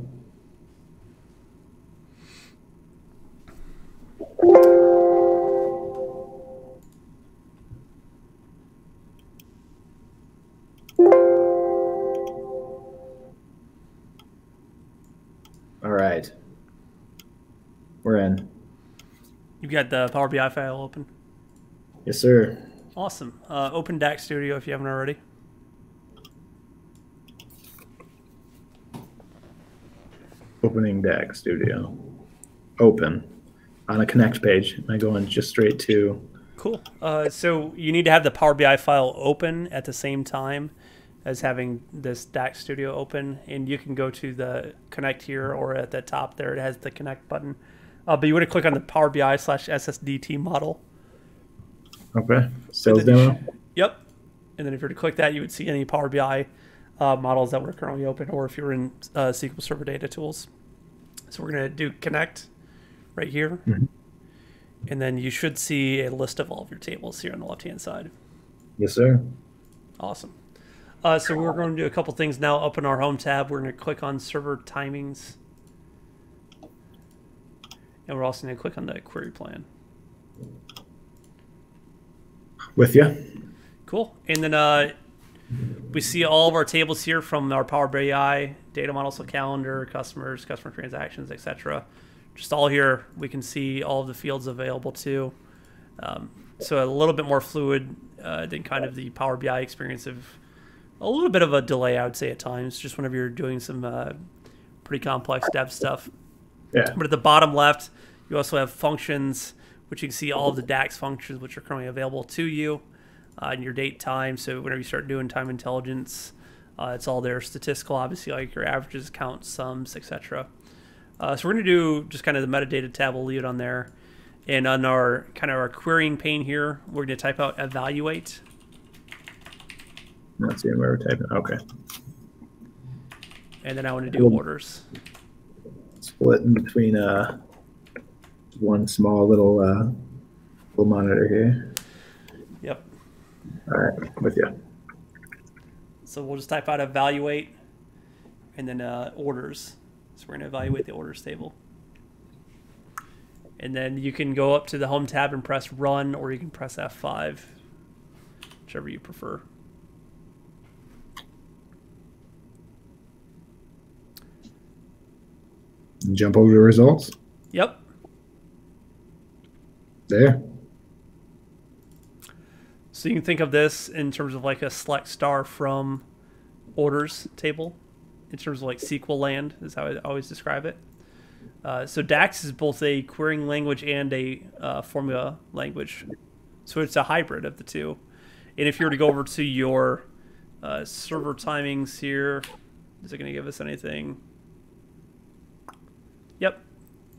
All right. We're in. You've got the Power BI file open. Yes, sir. Awesome. Open DAX Studio if you haven't already. Opening DAX Studio. Open. On a connect page. Am I going just straight to... Cool. So you need to have the Power BI file open at the same time as having this DAX Studio open. And you can go to the connect here, or at the top there, it has the connect button. But you want to click on the Power BI/SSDT model. Okay. Sales demo. Yep. And then if you were to click that, you would see any Power BI models that were currently open, or if you're in SQL Server Data Tools. So we're going to do connect right here. Mm-hmm. And then you should see a list of all of your tables here on the left-hand side. Yes, sir. Awesome. So we're going to do a couple things now. Open our Home tab. We're going to click on Server Timings. And we're also going to click on the Query Plan. With you. Cool. And then we see all of our tables here from our Power BI, data model, so calendar, customers, customer transactions, etc. Just all here. We can see all of the fields available too. So a little bit more fluid than kind of the Power BI experience of a little bit of a delay, I would say, at times, just whenever you're doing some pretty complex dev stuff. Yeah. But at the bottom left, you also have functions, which you can see all of the DAX functions which are currently available to you in your date time. So whenever you start doing time intelligence, it's all there. Statistical, obviously, like your averages, counts, sums, etc. So we're going to do just kind of the metadata tab. We'll leave it on there. And on our kind of our querying pane here, we're going to type out evaluate. Not seeing where we're typing. Okay. And then I want to do orders. Split in between one small little monitor here. Yep. All right, with you. So we'll just type out evaluate and then orders. So we're going to evaluate the orders table. And then you can go up to the Home tab and press Run, or you can press F5, whichever you prefer. Jump over the results. Yep. There. So you can think of this in terms of like a select star from orders table, in terms of like SQL land is how I always describe it. So DAX is both a querying language and a formula language. So it's a hybrid of the two. And if you were to go over to your server timings here, is it going to give us anything? Yep.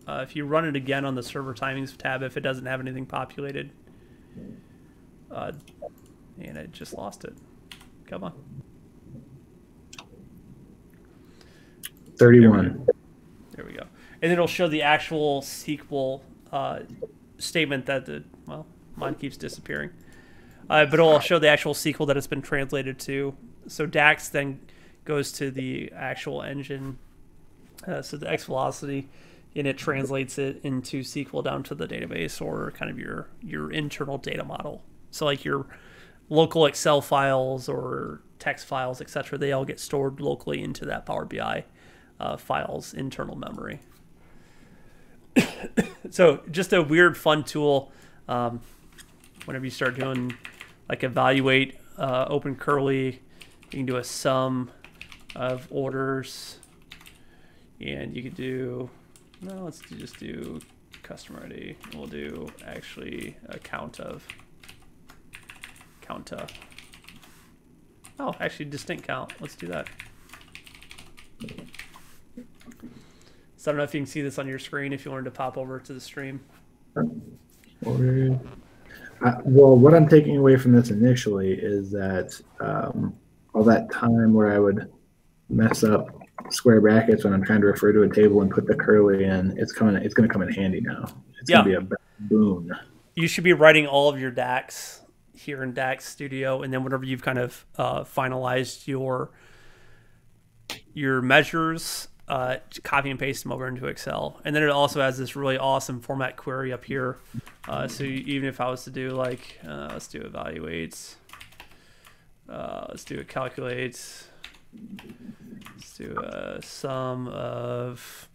If you run it again on the server timings tab, if it doesn't have anything populated, and it just lost it. Come on. 31. There we go. And it'll show the actual SQL statement that well, mine keeps disappearing. But it'll show the actual SQL that it's been translated to. So DAX then goes to the actual engine, so the X velocity, and it translates it into SQL down to the database or kind of your internal data model. So like your local Excel files or text files, etc., they all get stored locally into that Power BI file's internal memory. So just a weird, fun tool. Whenever you start doing like evaluate, open curly, you can do a sum of orders, and you could do, no, let's just do customer ID. We'll do actually a count of. Oh, actually distinct count. Let's do that. So I don't know if you can see this on your screen if you wanted to pop over to the stream. Well, what I'm taking away from this initially is that all that time where I would mess up square brackets when I'm trying to refer to a table and put the curly in, it's going to come in handy now. It's going to be a boon. You should be writing all of your DAX here in DAX Studio, and then whenever you've kind of finalized your measures, copy and paste them over into Excel. And then it also has this really awesome format query up here. So even if I was to do like, let's do evaluate, let's do a calculate, let's do a sum of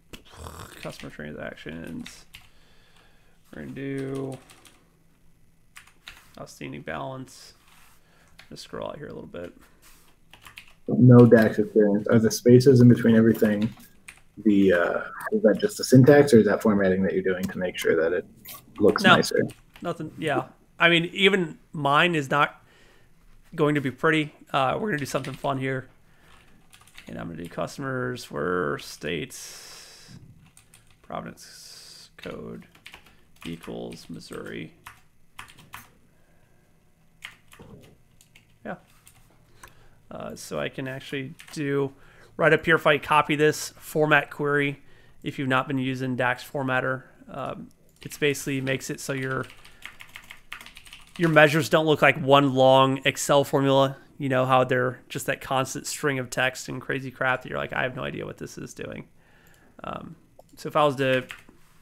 customer transactions. We're going to do outstanding balance. Just scroll out here a little bit. No DAX experience. Are the spaces in between everything is that just the syntax, or is that formatting that you're doing to make sure that it looks nicer? Nothing. Yeah. I mean, even mine is not going to be pretty. We're going to do something fun here. And I'm going to do customers for states, Providence code equals Missouri. Yeah. So I can actually do right up here, if I copy this format query, if you've not been using DAX formatter, it's basically makes it so your measures don't look like one long Excel formula. You know how they're just that constant string of text and crazy crap that you're like, I have no idea what this is doing. So if I was to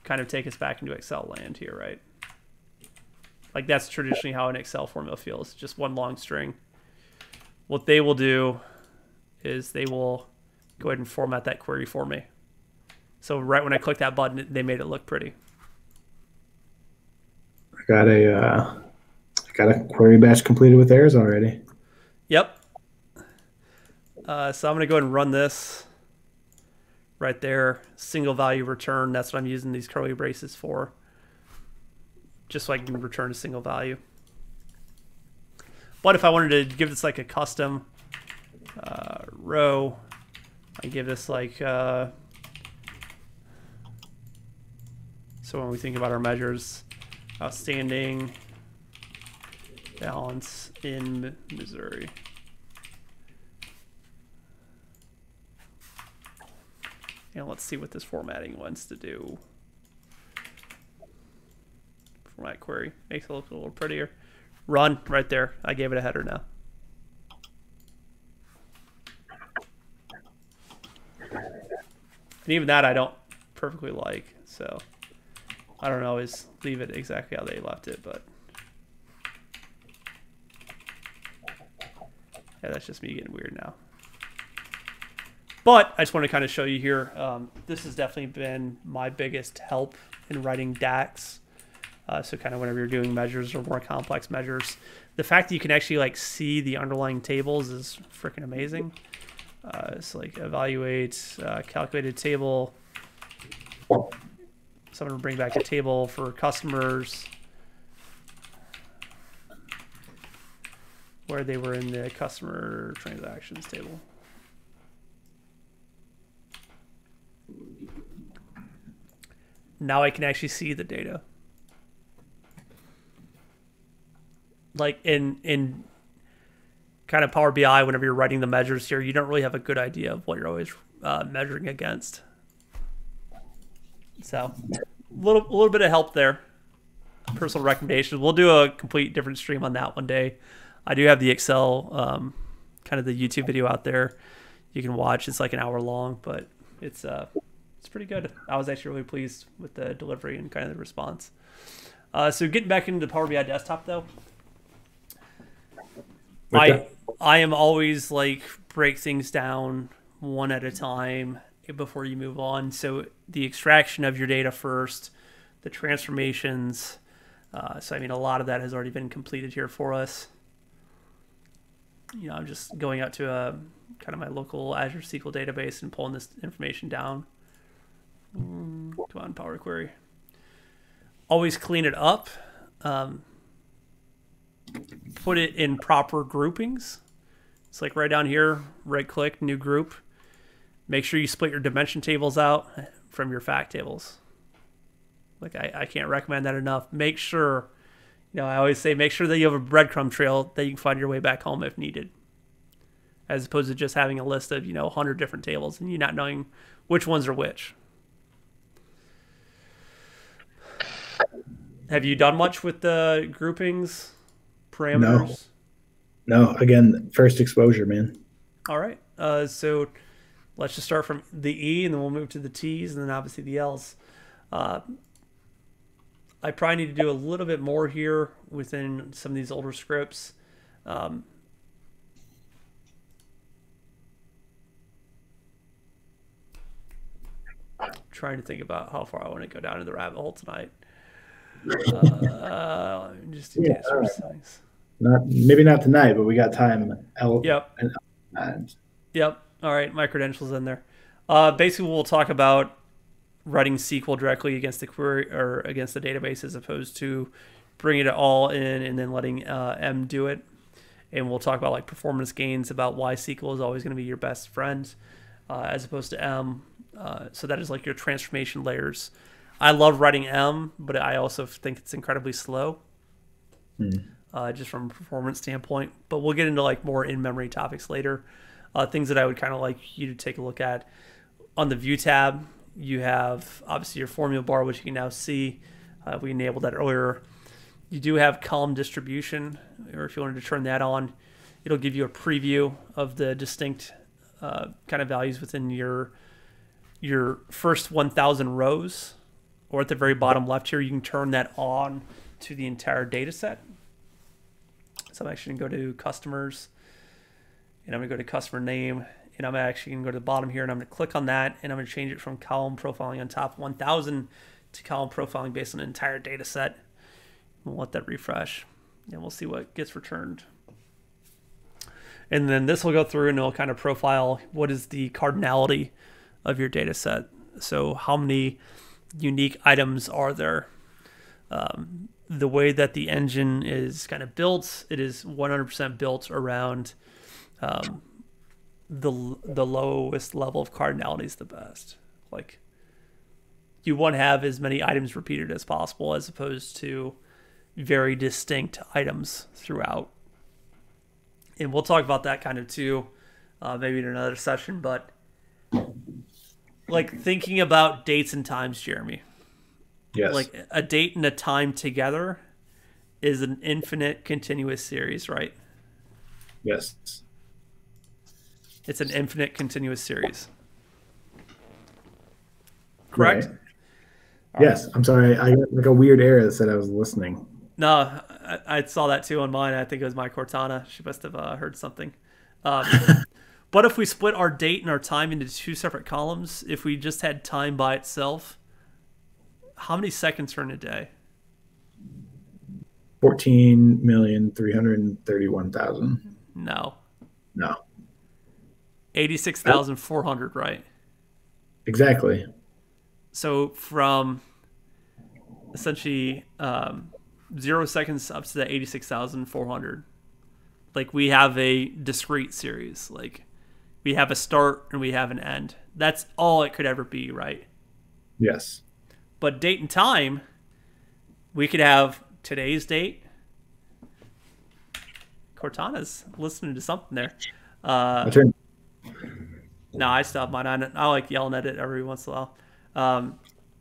kind of take us back into Excel land here, right? Like that's traditionally how an Excel formula feels, just one long string. What they will do is they will go ahead and format that query for me. So right when I click that button, they made it look pretty. I got a query batch completed with errors already. Yep. So I'm going to go ahead and run this right there. Single value return. That's what I'm using these curly braces for. Just so I can return a single value. But if I wanted to give this like a custom row, I give this like, so when we think about our measures, outstanding balance in Missouri. And let's see what this formatting wants to do. Format query makes it look a little prettier. Run right there. I gave it a header now. And even that I don't perfectly like, so I don't always leave it exactly how they left it, but yeah, that's just me getting weird now. But I just want to kind of show you here, this has definitely been my biggest help in writing DAX. So kind of whenever you're doing measures or more complex measures, the fact that you can actually like see the underlying tables is freaking amazing. So like evaluate, calculated table. So I'm going to bring back a table for customers where they were in the customer transactions table. Now I can actually see the data. Like in kind of Power BI, whenever you're writing the measures here, you don't really have a good idea of what you're always measuring against. So a little bit of help there. Personal recommendations. We'll do a complete different stream on that one day. I do have the Excel, kind of the YouTube video out there you can watch. It's like an hour long, but it's pretty good. I was actually really pleased with the delivery and kind of the response. So getting back into the Power BI desktop though, I am always like break things down one at a time before you move on. So the extraction of your data first, the transformations. So I mean, a lot of that has already been completed here for us. You know, I'm just going out to kind of my local Azure SQL database and pulling this information down. Come on, Power Query. Always clean it up. Put it in proper groupings. It's like right down here, right click, new group. Make sure you split your dimension tables out from your fact tables. Like I can't recommend that enough. Make sure, you know, I always say make sure that you have a breadcrumb trail that you can find your way back home if needed. As opposed to just having a list of, 100 different tables and you not knowing which ones are which. Have you done much with the groupings, parameters? No. Again, first exposure, man. All right. So let's just start from the E, and then we'll move to the T's, and then obviously the L's. I probably need to do a little bit more here within some of these older scripts. Trying to think about how far I want to go down in the rabbit hole tonight. Just do things. Maybe not tonight, but we got time. Yep. Yep. All right. My credentials in there. Basically, we'll talk about writing SQL directly against the query or against the database as opposed to bringing it all in and then letting M do it. And we'll talk about like performance gains, about why SQL is always going to be your best friend as opposed to M. So that is like your transformation layers. I love writing M, but I also think it's incredibly slow, just from a performance standpoint. But we'll get into like more in-memory topics later. Things that I would kind of like you to take a look at. On the View tab, you have obviously your formula bar, which you can now see. We enabled that earlier. You do have column distribution, or if you wanted to turn that on, it'll give you a preview of the distinct kind of values within your first 1,000 rows. Or at the very bottom left here, you can turn that on to the entire data set. So I'm actually going to go to customers, and I'm going to go to customer name, and I'm actually going to go to the bottom here, and I'm going to click on that, and I'm going to change it from column profiling on top 1,000 to column profiling based on the entire data set. We'll let that refresh, and we'll see what gets returned. And then this will go through, and it'll kind of profile what is the cardinality of your data set. So how many unique items are there? The way that the engine is kind of built, it is 100% built around the lowest level of cardinality is the best. Like you want to have as many items repeated as possible as opposed to very distinct items throughout. And we'll talk about that kind of too, maybe in another session, but like thinking about dates and times, Jeremy. Yes. Like a date and a time together is an infinite continuous series, right? Yes. It's an infinite continuous series. Correct? Right. Yes. I'm sorry. I got like a weird error that said I was listening. No, I saw that too on mine. I think it was my Cortana. She must have heard something. But if we split our date and our time into two separate columns, if we just had time by itself, how many seconds are in a day? 14,331,000. No. No. 86,400, right? Exactly. So from essentially 0 seconds up to the 86,400, like we have a discrete series. Like we have a start and we have an end. That's all it could ever be, right? Yes. But date and time, we could have today's date. Cortana's listening to something there. No, I stopped mine. I like yelling at it every once in a while.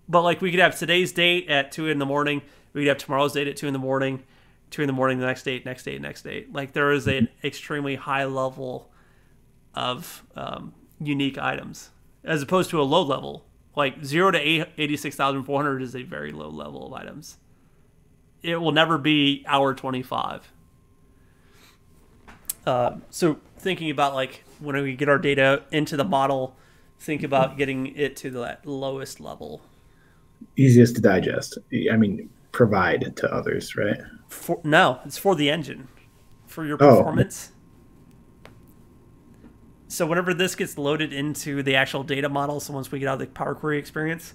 But like we could have today's date at 2 in the morning. We could have tomorrow's date at 2 in the morning, 2 in the morning, the next date, next date, next date. Like there is an extremely high level of unique items as opposed to a low level. Like 0 to 86,400 is a very low level of items. It will never be hour 25. So thinking about like when we get our data into the model, think about getting it to that lowest level. Easiest to digest. I mean, provide to others, right? No, it's for the engine, for your performance. So whenever this gets loaded into the actual data model, so once we get out of the Power Query experience,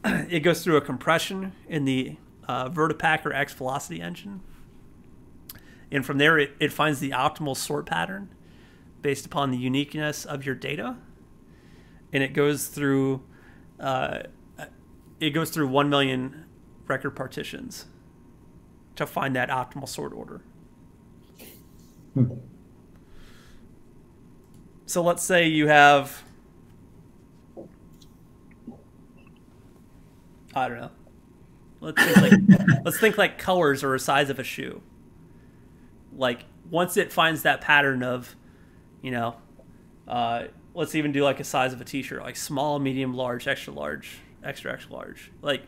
it goes through a compression in the Vertipack or X Velocity engine. And from there, it finds the optimal sort pattern based upon the uniqueness of your data. And it goes through 1 million record partitions to find that optimal sort order. So let's say you have, I don't know. Let's think like colors or a size of a shoe. Like once it finds that pattern of, let's even do like a size of a t-shirt, like small, medium, large, extra large, extra large. Like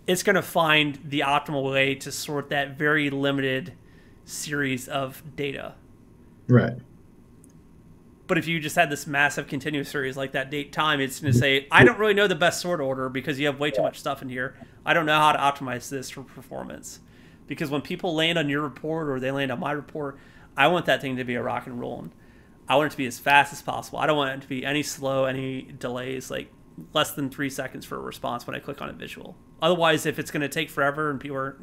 it's going to find the optimal way to sort that very limited series of data. Right. But if you just had this massive continuous series like that date time, it's going to say, I don't really know the best sort order because you have way too much stuff in here. I don't know how to optimize this for performance. Because when people land on your report or they land on my report, I want that thing to be a rock and roll. I want it to be as fast as possible. I don't want it to be any slow, any delays, like less than 3 seconds for a response when I click on a visual. Otherwise, if it's going to take forever and people are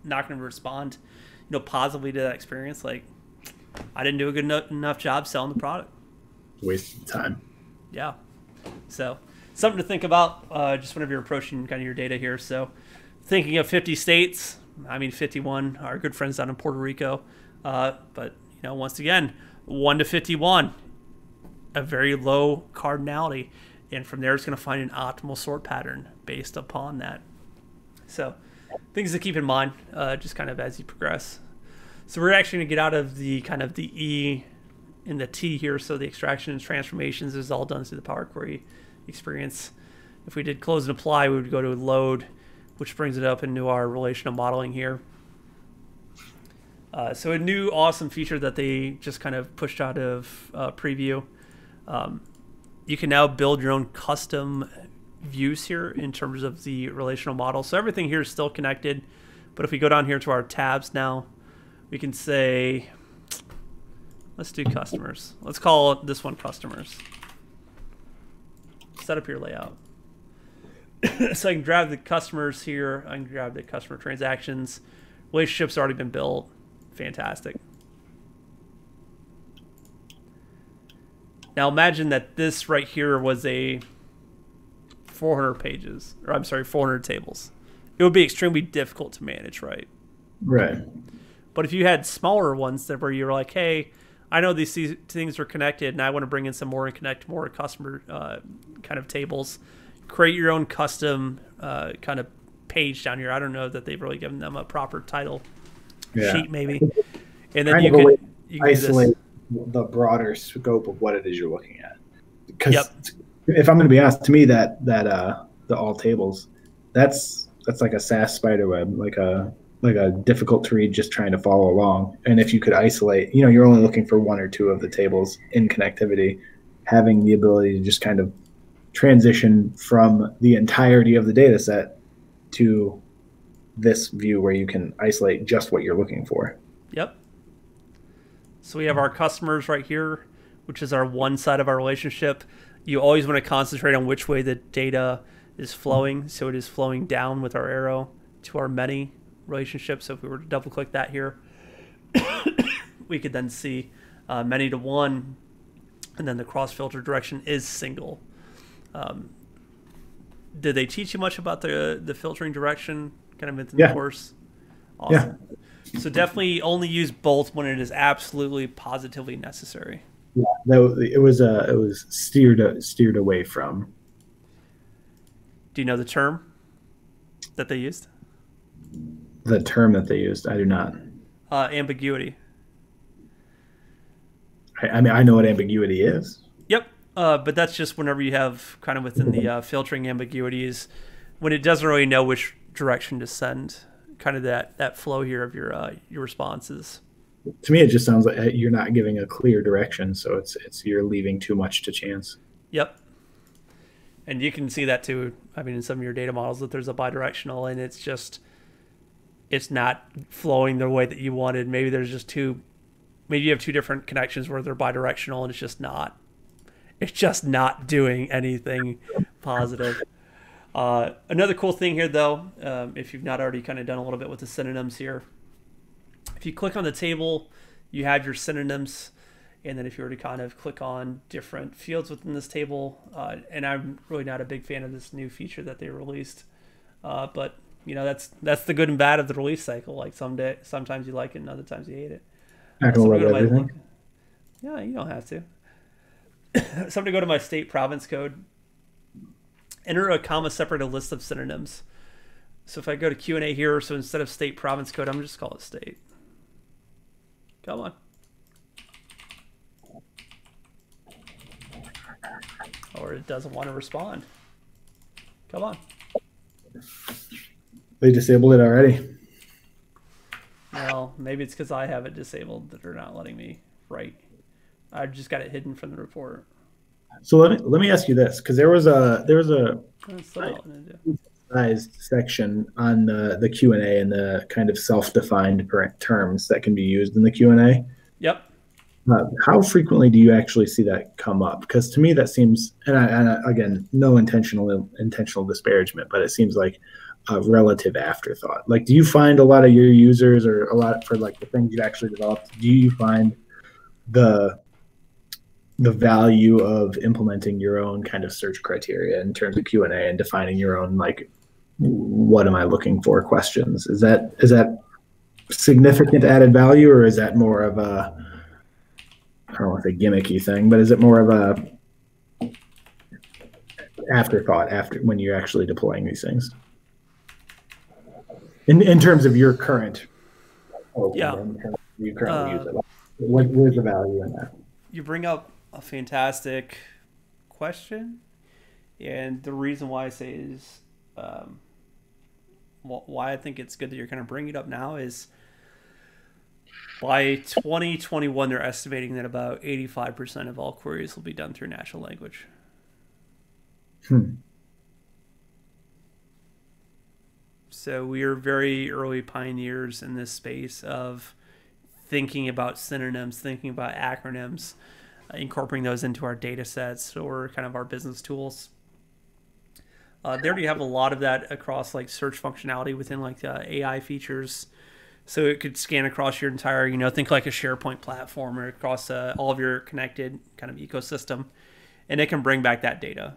not going to respond, positively to that experience, like I didn't do a good enough job selling the product. Waste of time. Yeah. So something to think about just whenever you're approaching kind of your data here. So thinking of 50 states, 51, our good friends down in Puerto Rico. But, once again, 1 to 51, a very low cardinality. And from there, it's going to find an optimal sort pattern based upon that. So things to keep in mind just kind of as you progress. So we're actually going to get out of the kind of the E and the T here. So the extractions, transformations is all done through the Power Query experience. If we did close and apply, we would go to load, which brings it up into our relational modeling here. So a new awesome feature that they just kind of pushed out of preview. You can now build your own custom views here in terms of the relational model. So everything here is still connected. But if we go down here to our tabs now, we can say, let's do customers. Let's call this one customers. Set up your layout. So I can grab the customers here. I can grab the customer transactions. Relationships already been built. Fantastic. Now imagine that this right here was a 400 pages, or I'm sorry, 400 tables. It would be extremely difficult to manage, right? Right. But if you had smaller ones that where you were like, hey, I know these things are connected and I want to bring in some more and connect more customer kind of tables, create your own custom kind of page down here. I don't know that they've really given them a proper title sheet maybe. And then you can isolate the broader scope of what it is you're looking at. Because if I'm going to be honest, to me that the all tables, that's like a SAS spider web, like a difficult to read, just trying to follow along. And if you could isolate, you're only looking for 1 or 2 of the tables in connectivity, having the ability to just kind of transition from the entirety of the data set to this view where you can isolate just what you're looking for. Yep. So we have our customers right here, which is our one side of our relationship. You always want to concentrate on which way the data is flowing. So it is flowing down with our arrow to our many relationship. So if we were to double click that here, we could then see many to one, and then the cross filter direction is single. Did they teach you much about the filtering direction kind of within the course? Awesome. Yeah. So definitely only use both when it is absolutely positively necessary. Yeah, it was steered away from. Do you know the term that they used? The term that they used, I do not. Ambiguity. I mean, I know what ambiguity is. Yep. But that's just whenever you have kind of within the filtering ambiguities, when it doesn't really know which direction to send, kind of that flow here of your responses. To me, it just sounds like you're not giving a clear direction, so it's you're leaving too much to chance. Yep. And you can see that too. I mean, in some of your data models, that there's a bidirectional, and it's not flowing the way that you wanted. Maybe there's just maybe you have two different connections where they're bidirectional, and it's just not doing anything positive. Another cool thing here, though, if you've not already kind of done a little bit with the synonyms here, if you click on the table, you have your synonyms, and then if you were to kind of click on different fields within this table, and I'm really not a big fan of this new feature that they released, but you know that's the good and bad of the release cycle. Like sometimes you like it, and other times you hate it. Not gonna love everything. Yeah, you don't have to. So I'm going to go to my state province code, enter a comma separated list of synonyms. So if I go to Q&A here, so instead of state province code, I'm just call it state. Come on. Or it doesn't want to respond. Come on. They disabled it already. Well, maybe it's because I have it disabled that they're not letting me write. I just got it hidden from the report. So let me ask you this, because there was a sized section on the Q&A and the kind of self-defined terms that can be used in the Q&A. Yep. How frequently do you actually see that come up? Because to me that seems, and again, no intentional disparagement, but it seems like a relative afterthought. Like, do you find a lot of your users, or a lot for like the things you've actually developed, do you find the value of implementing your own kind of search criteria in terms of Q&A and defining your own, like, what am I looking for questions? Is that significant added value, or is that more of a, I don't want to say gimmicky thing, but is it more of a afterthought when you're actually deploying these things? In terms of your current, you currently use it. Where's the value in that? You bring up a fantastic question, and the reason why I say is, why I think it's good that you're kind of bringing it up now is, by 2021, they're estimating that about 85% of all queries will be done through natural language. So we are very early pioneers in this space of thinking about synonyms, thinking about acronyms, incorporating those into our data sets or kind of our business tools. They already have a lot of that across like search functionality within like AI features. So it could scan across your entire, think like a SharePoint platform or across all of your connected kind of ecosystem, and it can bring back that data.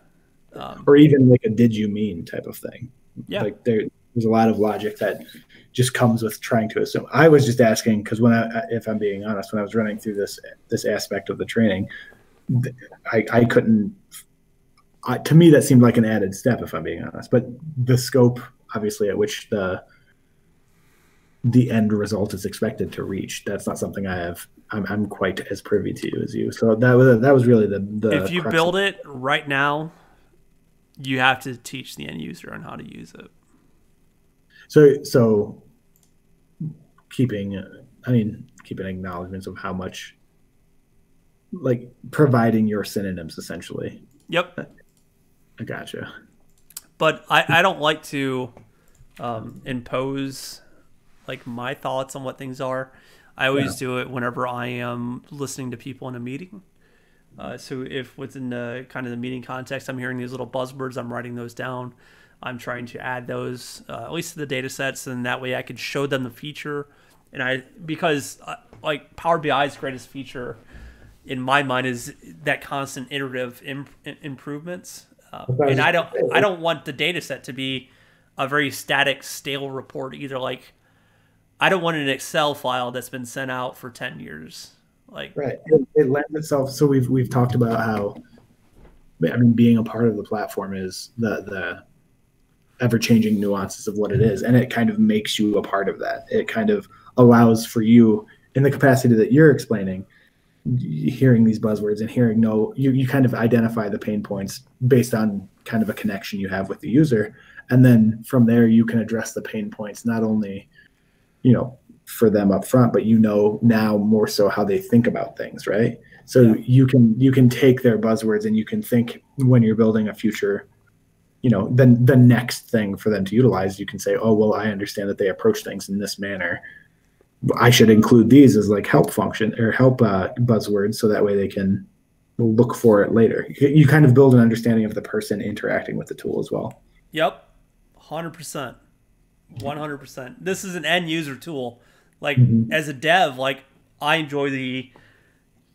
Or even like a did you mean type of thing. Yeah. Like there's a lot of logic that just comes with trying to assume. I was just asking because if I'm being honest, when I was running through this aspect of the training, I couldn't. To me, that seemed like an added step, if I'm being honest. But the scope, obviously, at which the end result is expected to reach, that's not something I'm quite as privy to as you. So that was really the if you build it right now, you have to teach the end user on how to use it. So keeping acknowledgments of how much, like, providing your synonyms essentially. Yep. I gotcha. But I don't like to impose like my thoughts on what things are. I always do it whenever I am listening to people in a meeting. So if within the kind of the meeting context, I'm hearing these little buzzwords, I'm writing those down. I'm trying to add those at least to the data sets, and that way I could show them the feature. And because like Power BI's greatest feature in my mind is that constant iterative improvements. And I don't want the data set to be a very static, stale report either. Like I don't want an Excel file that's been sent out for 10 years. Like right, it lends itself. So we've talked about how, I mean, being a part of the platform is the ever-changing nuances of what it is, and it kind of makes you a part of that. It kind of allows for you, in the capacity that you're explaining, hearing these buzzwords and hearing you kind of identify the pain points based on kind of a connection you have with the user, and then from there you can address the pain points not only for them up front, but now more so how they think about things, right? So you can take their buzzwords and you can think when you're building a future, then the next thing for them to utilize, you can say, oh, well, I understand that they approach things in this manner. I should include these as like help function or help buzzwords, so that way they can look for it later. You kind of build an understanding of the person interacting with the tool as well. Yep, 100%, 100%. This is an end user tool. Like as a dev, like I enjoy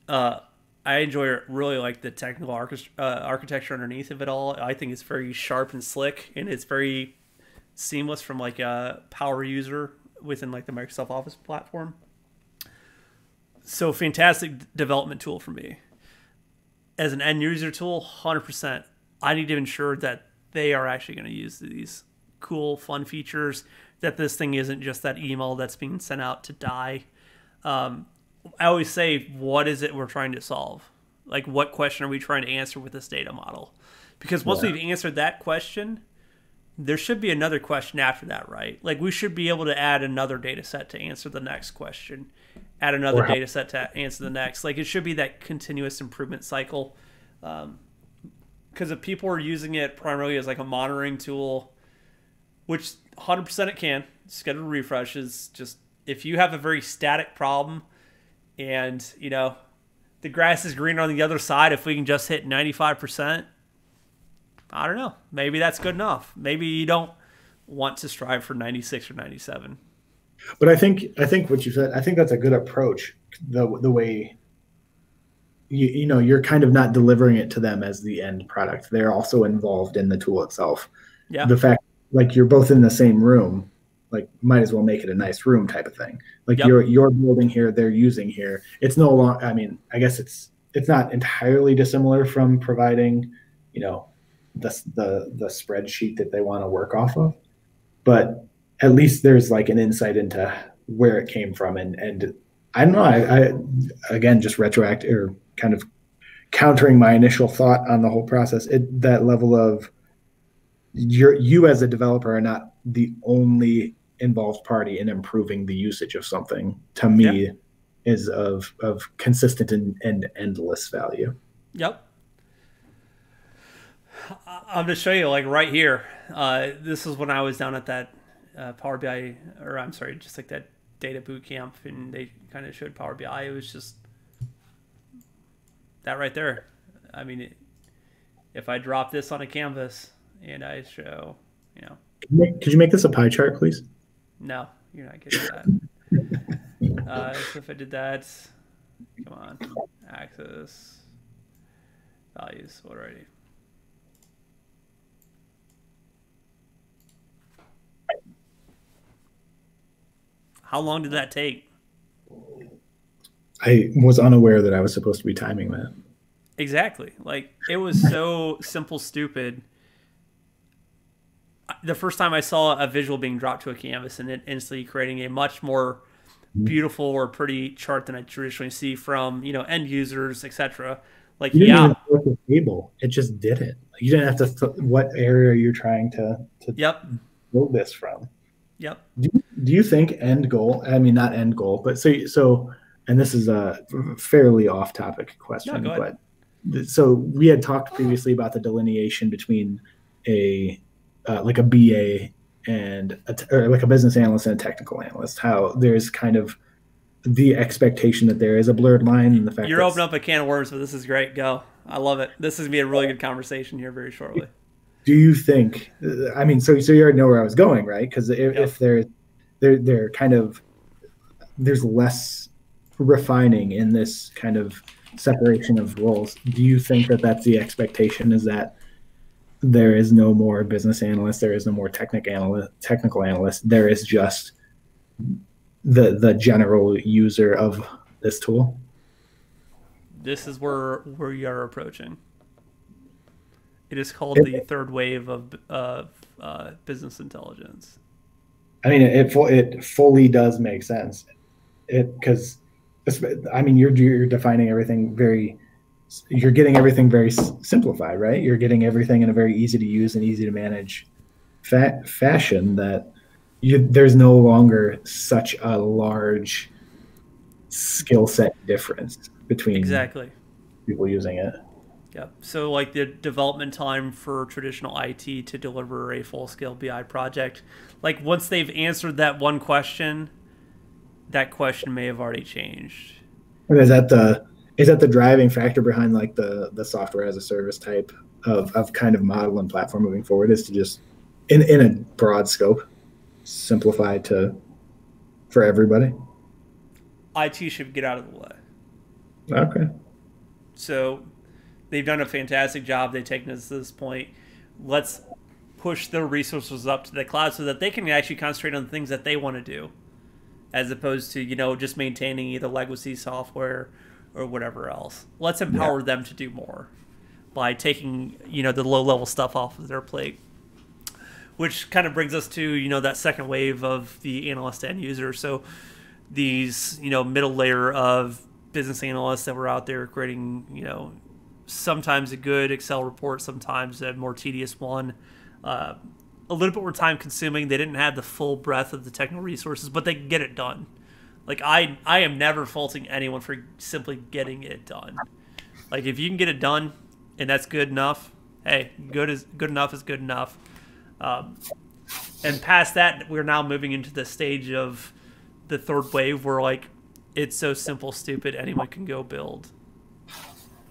really like the technical architecture underneath of it all. I think it's very sharp and slick, and it's very seamless from like a power user within like the Microsoft Office platform. So fantastic development tool for me. As an end user tool, 100%. I need to ensure that they are actually going to use these cool, fun features, that this thing isn't just that email that's being sent out to die. I always say, what is it we're trying to solve? Like, what question are we trying to answer with this data model? Because once we've answered that question, there should be another question after that, right? Like, we should be able to add another data set to answer the next question, add another data set to answer the next. Like, it should be that continuous improvement cycle. Because if people are using it primarily as like a monitoring tool, which 100% it can, scheduled refreshes, just if you have a very static problem and, the grass is greener on the other side, if we can just hit 95%, I don't know. Maybe that's good enough. Maybe you don't want to strive for 96 or 97. But I think what you said, I think that's a good approach. The way you're kind of not delivering it to them as the end product. They're also involved in the tool itself. Yeah. The fact, like, you're both in the same room, like, might as well make it a nice room type of thing. Like, you're building here, they're using here. It's no longer, I mean, I guess it's not entirely dissimilar from providing, the spreadsheet that they want to work off of, but at least there's like an insight into where it came from. And I don't know, I again, just retroactive or kind of countering my initial thought on the whole process, that level of you as a developer are not the only involved party in improving the usage of something, to me is of consistent and endless value. Yep. I'm going to show you, like, right here. This is when I was down at that Power BI, or I'm sorry, just like that data boot camp, and they kind of showed Power BI. It was just that right there. I mean, if I drop this on a canvas and I show, Could you make this a pie chart, please? No, you're not getting that. So if I did that, come on, axis, values, already. How long did that take? I was unaware that I was supposed to be timing that. Exactly. Like, it was so simple, stupid. The first time I saw a visual being dropped to a canvas and it instantly creating a much more beautiful or pretty chart than I traditionally see from, end users, etc. Like, you didn't even flip the table. It just did it. You didn't have to, what area you're trying to build this from. Yep. Do you think end goal, I mean, not end goal, but so, and this is a fairly off topic question, but so we had talked previously about the delineation between like a BA or like a business analyst and a technical analyst, how there's kind of the expectation that there is a blurred line, and the fact You're that opening up a can of worms, but this is great. Go. I love it. This is going to be a really good conversation here very shortly. do you think, I mean, so you already know where I was going, right? Because if they're kind of, there's less refining in this kind of separation of roles. Do you think that that's the expectation, is that there is no more business analyst, there is no more technical analyst, there is just the general user of this tool? This is where we are approaching. It is called the third wave of business intelligence. I mean, it fully does make sense. Because I mean, you're defining everything you're getting everything very simplified, right? You're getting everything in a very easy to use and easy to manage fashion, that there's no longer such a large skill set difference between exactly people using it. Yeah. So like the development time for traditional IT to deliver a full scale BI project, like once they've answered that one question, that question may have already changed. And is that the driving factor behind like the software as a service type of kind of model and platform moving forward, is to just in a broad scope simplify for everybody? IT should get out of the way. Okay. So they've done a fantastic job. They've taken us to this point. Let's push their resources up to the cloud so that they can actually concentrate on the things that they want to do, as opposed to, just maintaining either legacy software or whatever else. Let's empower them to do more by taking, the low-level stuff off of their plate. Which kind of brings us to, that second wave of the analyst end user. So these, middle layer of business analysts that were out there creating, sometimes a good Excel report, sometimes a more tedious one, a little bit more time consuming. They didn't have the full breadth of the technical resources, but they could get it done. Like I am never faulting anyone for simply getting it done. Like if you can get it done and that's good enough, hey, good enough is good enough. And past that, we're now moving into the stage of the third wave where like it's so simple, stupid, anyone can go build.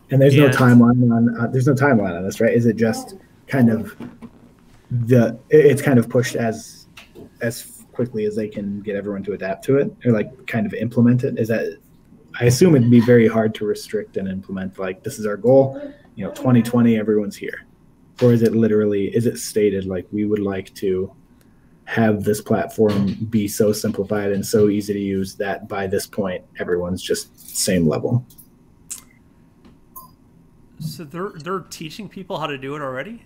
And there's no timeline on this, right? Is it just kind of it's kind of pushed as quickly as they can get everyone to adapt to it, or like kind of implement it? Is that, I assume it'd be very hard to restrict and implement, like this is our goal, 2020, everyone's here. Or is it stated like we would like to have this platform be so simplified and so easy to use that by this point everyone's just same level? So they're teaching people how to do it already.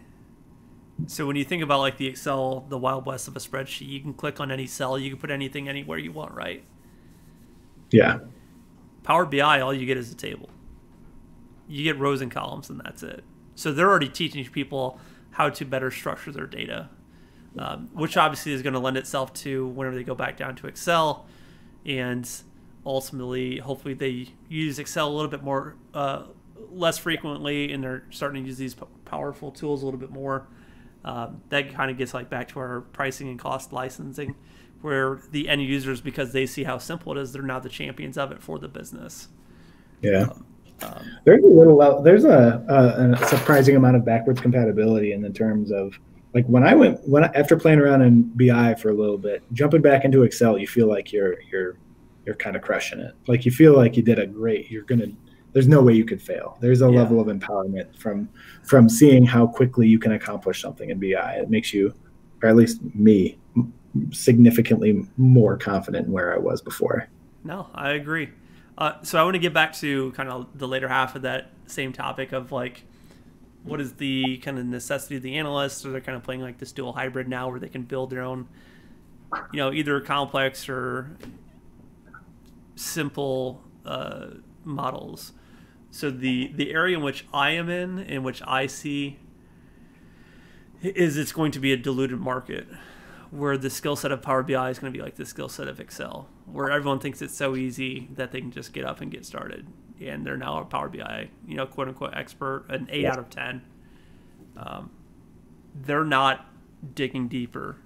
So when you think about like the Excel, the Wild West of a spreadsheet, you can click on any cell, you can put anything anywhere you want, right? Yeah. Power BI, all you get is a table. You get rows and columns, and that's it. So they're already teaching people how to better structure their data, which obviously is going to lend itself to whenever they go back down to Excel, and ultimately, hopefully, they use Excel a little bit more, less frequently, and they're starting to use these powerful tools a little bit more. That kind of gets like back to our pricing and cost licensing, where the end users, because they see how simple it is, they're now the champions of it for the business. Yeah. There's a surprising amount of backwards compatibility in the terms of like after playing around in BI for a little bit, jumping back into Excel, you feel like you're kind of crushing it. Like you feel like you did there's no way you could fail. There's a level of empowerment from seeing how quickly you can accomplish something in BI. It makes you, or at least me, significantly more confident in where I was before. No, I agree. So I want to get back to kind of the later half of that same topic of like, what is the kind of necessity of the analyst? Or they're kind of playing like this dual hybrid now where they can build their own, either complex or simple models. So the area in which I am in which I see, is it's going to be a diluted market, where the skill set of Power BI is going to be like the skill set of Excel, where everyone thinks it's so easy that they can just get up and get started. And they're now a Power BI, quote unquote expert, an 8 out of 10. They're not digging deeper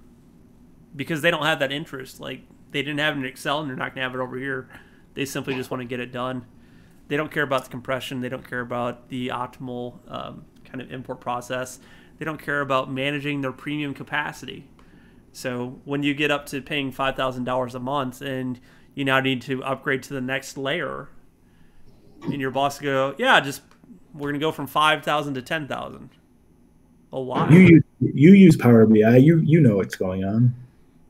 because they don't have that interest. Like, they didn't have it in Excel, and they're not going to have it over here. They simply just want to get it done. They don't care about the compression. They don't care about the optimal kind of import process. They don't care about managing their premium capacity. So when you get up to paying $5,000 a month and you now need to upgrade to the next layer, and your boss go, yeah, we're going to go from 5,000 to 10,000. Oh, why? You use Power BI. You know what's going on.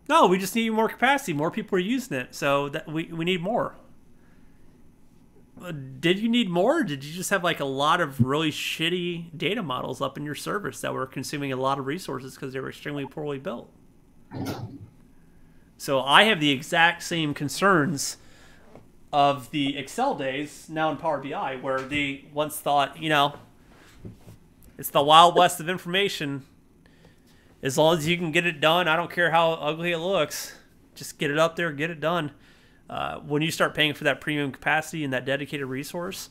No, we just need more capacity. More people are using it, so that we need more. Did you need more? Or did you just have like a lot of really shitty data models up in your service that were consuming a lot of resources because they were extremely poorly built? So I have the exact same concerns of the Excel days now in Power BI, where they once thought, it's the Wild West of information. As long as you can get it done, I don't care how ugly it looks. Just get it up there, get it done. When you start paying for that premium capacity and that dedicated resource,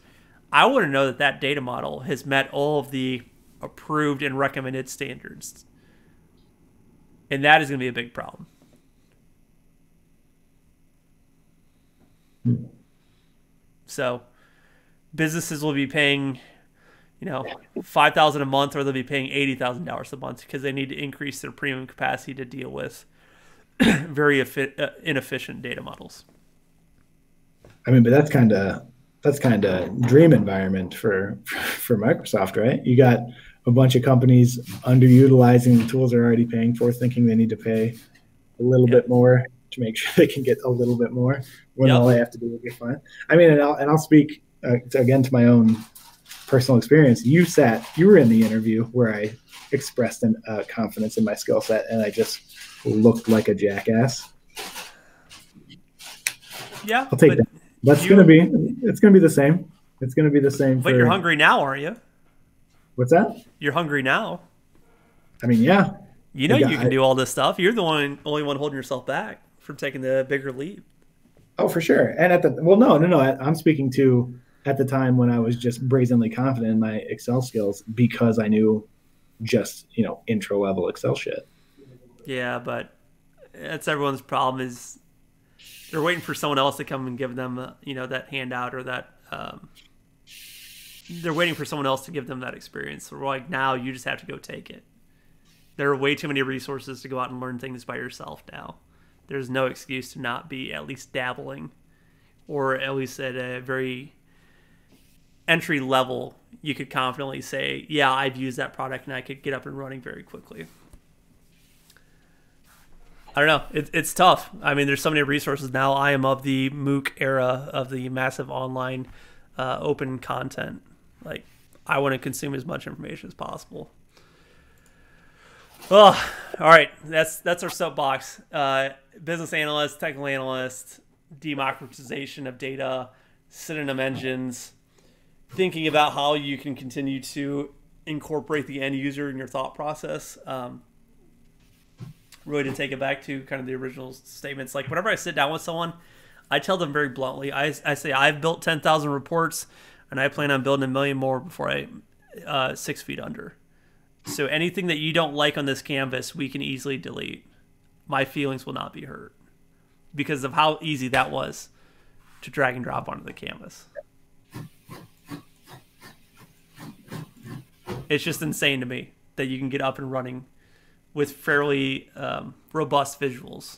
I want to know that data model has met all of the approved and recommended standards. And that is going to be a big problem. So businesses will be paying, $5,000 a month, or they'll be paying $80,000 a month because they need to increase their premium capacity to deal with very inefficient data models. I mean, but that's kind of dream environment for Microsoft, right? You got a bunch of companies underutilizing the tools they're already paying for, thinking they need to pay a little bit more to make sure they can get a little bit more when all they have to do is get fine. I mean, and I'll speak again to my own personal experience. You were in the interview where I expressed confidence in my skill set, and I just looked like a jackass. Yeah, I'll take that. It's gonna be the same. It's gonna be the same. But you're hungry now, aren't you? What's that? You're hungry now. I mean, yeah. You can do all this stuff. You're the only one holding yourself back from taking the bigger leap. Oh, for sure. And no. I'm speaking to at the time when I was just brazenly confident in my Excel skills because I knew just intro level Excel shit. Yeah, but that's everyone's problem is they're waiting for someone else to come and give them that handout or that they're waiting for someone else to give them that experience. So we're like, now you just have to go take it. There are way too many resources to go out and learn things by yourself now. There's no excuse to not be at least dabbling, or at least at a very entry level, you could confidently say, yeah, I've used that product and I could get up and running very quickly. I don't know. It's tough. I mean, there's so many resources now. I am of the MOOC era of the massive online open content. Like, I want to consume as much information as possible. Oh, all right. That's our soapbox. Business analyst, technical analyst, democratization of data, synonym engines, thinking about how you can continue to incorporate the end user in your thought process. Really to take it back to kind of the original statements. Like, whenever I sit down with someone, I tell them very bluntly, I say, I've built 10,000 reports and I plan on building 1 million more before I 6 feet under. So anything that you don't like on this canvas, we can easily delete. My feelings will not be hurt because of how easy that was to drag and drop onto the canvas. It's just insane to me that you can get up and running with fairly robust visuals,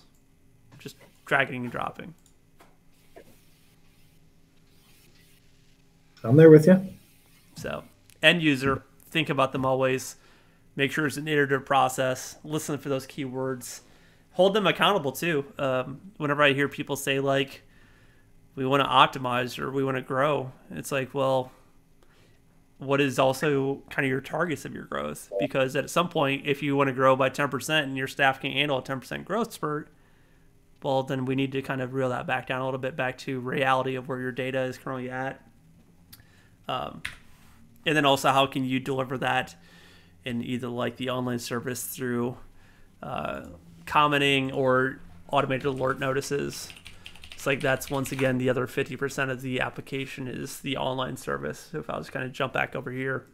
just dragging and dropping. I'm there with you. So, end user, think about them always. Make sure it's an iterative process. Listen for those keywords. Hold them accountable too. Whenever I hear people say like, we want to optimize or we want to grow, it's like, well, what is also kind of your targets of your growth? Because at some point, if you want to grow by 10% and your staff can handle a 10% growth spurt, well, then we need to kind of reel that back down a little bit, back to reality of where your data is currently at. And then also, how can you deliver that in either like the online service through commenting or automated alert notices? It's like that's once again the other 50% of the application is the online service. So if I was kind of jump back over here,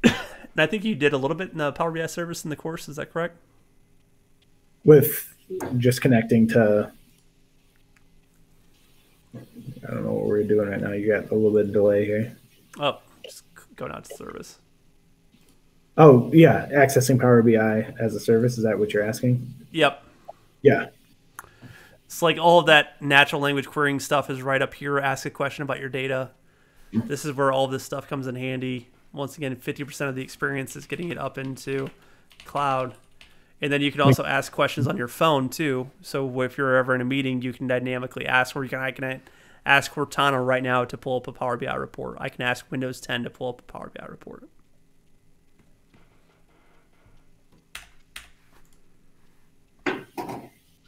and I think you did a little bit in the Power BI service in the course. Is that correct? with just connecting to, I don't know what we're doing right now. You got a little bit of delay here. Oh, just going out to service. Oh, yeah. Accessing Power BI as a service. Is that what you're asking? Yep. Yeah. It's like all of that natural language querying stuff is right up here. Ask a question about your data. This is where all this stuff comes in handy. Once again, 50% of the experience is getting it up into cloud. And then you can also ask questions on your phone too. So if you're ever in a meeting, you can dynamically ask, or I can ask Cortana right now to pull up a Power BI report. I can ask Windows 10 to pull up a Power BI report.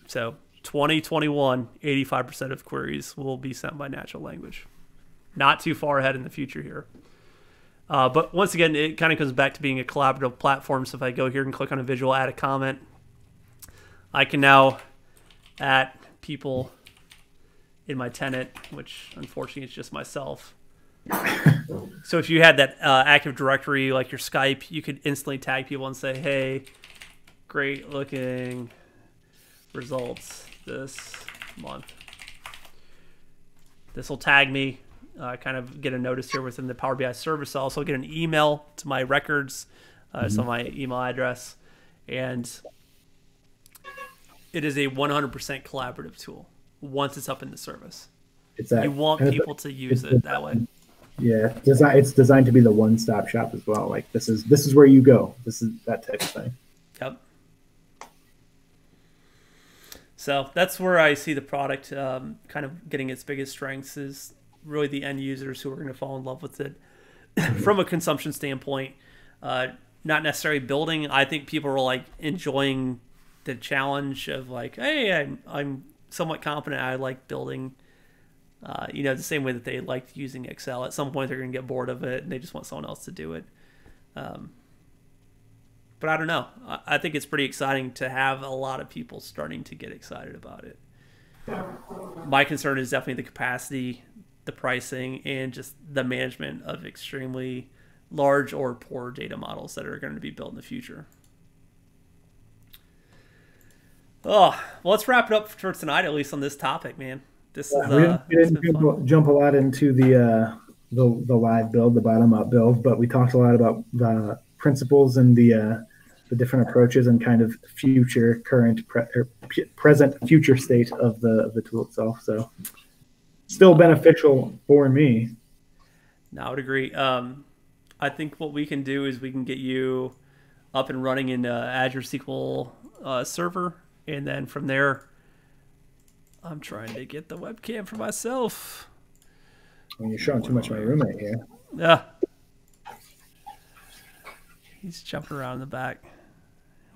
So 2021, 85% of queries will be sent by natural language. Not too far ahead in the future here. But once again, it kind of comes back to being a collaborative platform. So if I go here and click on a visual, add a comment, I can now add people in my tenant, which unfortunately is just myself. So if you had that Active Directory, like your Skype, you could instantly tag people and say, hey, great looking results this month. This will tag me. Kind of get a notice here within the Power BI service. I'll also get an email to my records, so my email address, and it is a 100% collaborative tool once it's up in the service. You want people to use it that way. Yeah, it's designed to be the one-stop shop as well. Like this is where you go. This is that type of thing. Yep. So that's where I see the product kind of getting its biggest strengths is really the end users who are going to fall in love with it from a consumption standpoint. Not necessarily building. I think people are like enjoying the challenge of like, hey, I'm somewhat confident. I like building, the same way that they liked using Excel. At some point, they're going to get bored of it and they just want someone else to do it. But I don't know. I think it's pretty exciting to have a lot of people starting to get excited about it. My concern is definitely the capacity, the pricing, and just the management of extremely large or poor data models that are going to be built in the future. Oh, well, let's wrap it up for tonight, at least on this topic, man. This is we didn't jump a lot into the live build, the bottom up build, but we talked a lot about the principles and the different approaches and kind of future, current, present, future state of the tool itself. So still beneficial for me. No, I would agree. I think what we can do is we can get you up and running in Azure SQL Server, and then from there, I'm trying to get the webcam for myself. Well, you're showing too much of my roommate here. Yeah. He's jumping around in the back.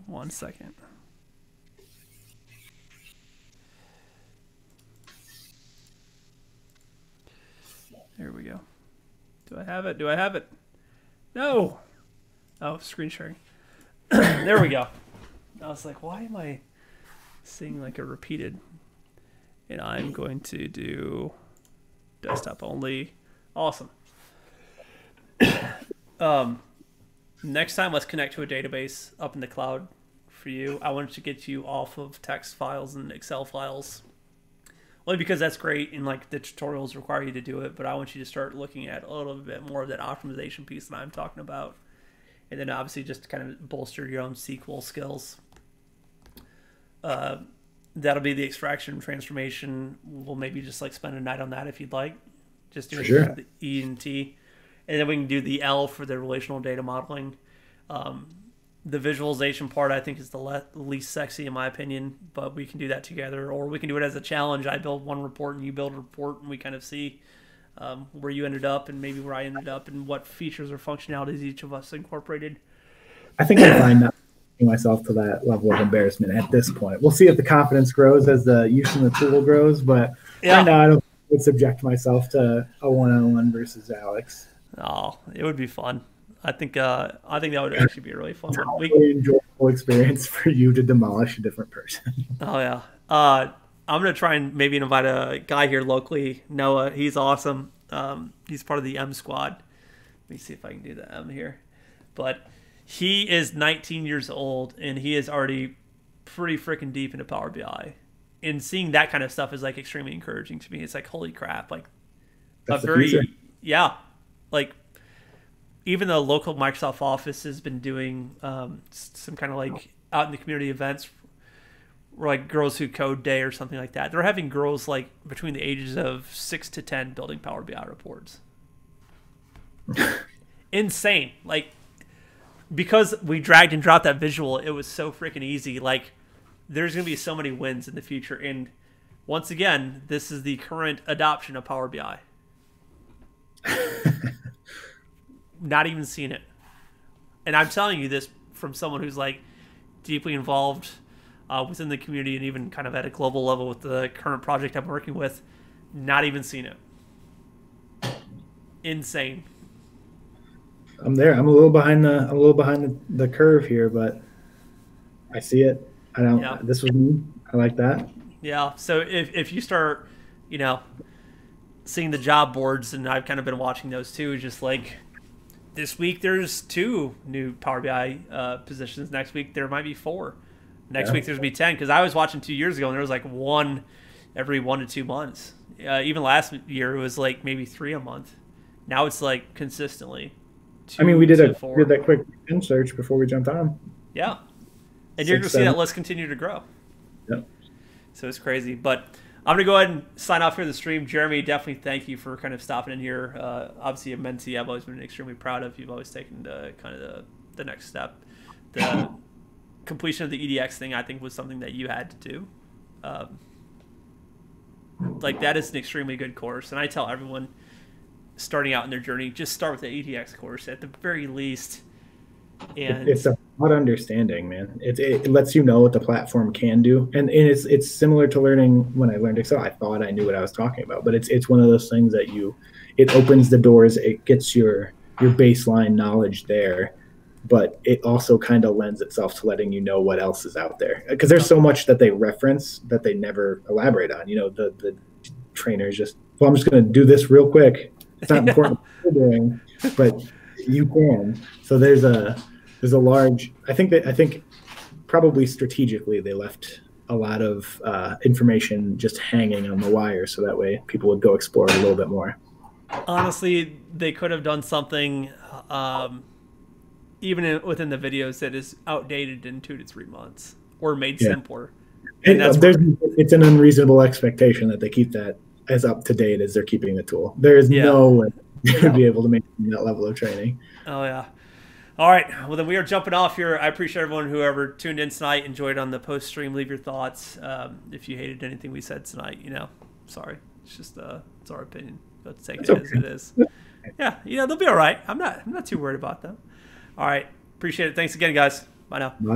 1 second. There we go. Do I have it? Do I have it? No. Oh, screen sharing. There we go. I was like, why am I seeing like a repeated? And I'm going to do desktop only. Awesome. Next time, let's connect to a database up in the cloud for you. I wanted to get you off of text files and Excel files. Only because that's great and like the tutorials require you to do it, but I want you to start looking at a little bit more of that optimization piece that I'm talking about. And then obviously just kind of bolster your own SQL skills. That'll be the extraction and transformation. We'll maybe just like spend a night on that if you'd like. Just doing sure. The E and T. And then we can do the L for the relational data modeling. The visualization part, I think, is the least sexy in my opinion, but we can do that together. Or we can do it as a challenge. I build one report and you build a report, and we kind of see where you ended up and maybe where I ended up and what features or functionalities each of us incorporated. I think I'm fine not putting myself to that level of embarrassment at this point. We'll see if the confidence grows as the use of the tool grows, but right now I don't would subject myself to a one-on-one versus Alex. Oh, it would be fun. I think that would actually be a really fun one. Really enjoyable experience for you to demolish a different person. Oh yeah. I'm gonna try and maybe invite a guy here locally, Noah. He's awesome. He's part of the M squad. Let me see if I can do the M here. But he is 19 years old and he has already pretty freaking deep into Power BI, and seeing that kind of stuff is like extremely encouraging to me. It's like, holy crap, like That's the future. yeah, like even the local Microsoft office has been doing some kind of like out in the community events, or like Girls Who Code Day or something like that. They're having girls like between the ages of 6 to 10 building Power BI reports. Insane. Like, because we dragged and dropped that visual, it was so freaking easy. Like, there's going to be so many wins in the future. And once again, this is the current adoption of Power BI. Not even seen it. And I'm telling you this from someone who's like deeply involved within the community and even kind of at a global level with the current project I'm working with. Not even seen it. Insane. I'm there. I'm a little behind the curve here, but I see it. I don't. Yeah. This was me. I like that. Yeah. So if you start, seeing the job boards, and I've kind of been watching those too, just like this week there's 2 new Power BI positions. Next week there might be 4. Next week there's going to be 10, because I was watching 2 years ago and there was like 1 every 1 to 2 months. Even last year it was like maybe 3 a month. Now it's like consistently 2 we did to 4. that quick search before we jumped on. Yeah. And you're going to see that list continue to grow. Yep. So it's crazy. But I'm going to go ahead and sign off here in the stream. Jeremy, definitely thank you for kind of stopping in here. Obviously, a mentee I've always been extremely proud of. You've always taken the next step. The completion of the EDX thing, I think, was something that you had to do. Like, that is an extremely good course. And I tell everyone starting out in their journey, just start with the EDX course at the very least. And it's a broad understanding, man. It lets you know what the platform can do, and it's similar to learning. When I learned Excel, I thought I knew what I was talking about, but it's one of those things that it opens the doors. It gets your baseline knowledge there, but it also kind of lends itself to letting you know what else is out there, because there's so much that they reference that they never elaborate on. The trainers just, well, I'm just going to do this real quick. It's not important what you're doing, but you can. So there's a large, I think probably strategically they left a lot of information just hanging on the wire, so that way people would go explore it a little bit more. Honestly, they could have done something even within the videos that is outdated in 2 to 3 months, or made simpler. And it's an unreasonable expectation that they keep that as up to date as they're keeping the tool. There is no way they would be able to maintain that level of training. Oh yeah. All right. Well, then we are jumping off here. I appreciate everyone whoever tuned in tonight, enjoyed on the post stream. Leave your thoughts. If you hated anything we said tonight, sorry. It's just it's our opinion. Let's take it as it is. Yeah, they'll be all right. I'm not too worried about them. All right. Appreciate it. Thanks again, guys. Bye now. Bye.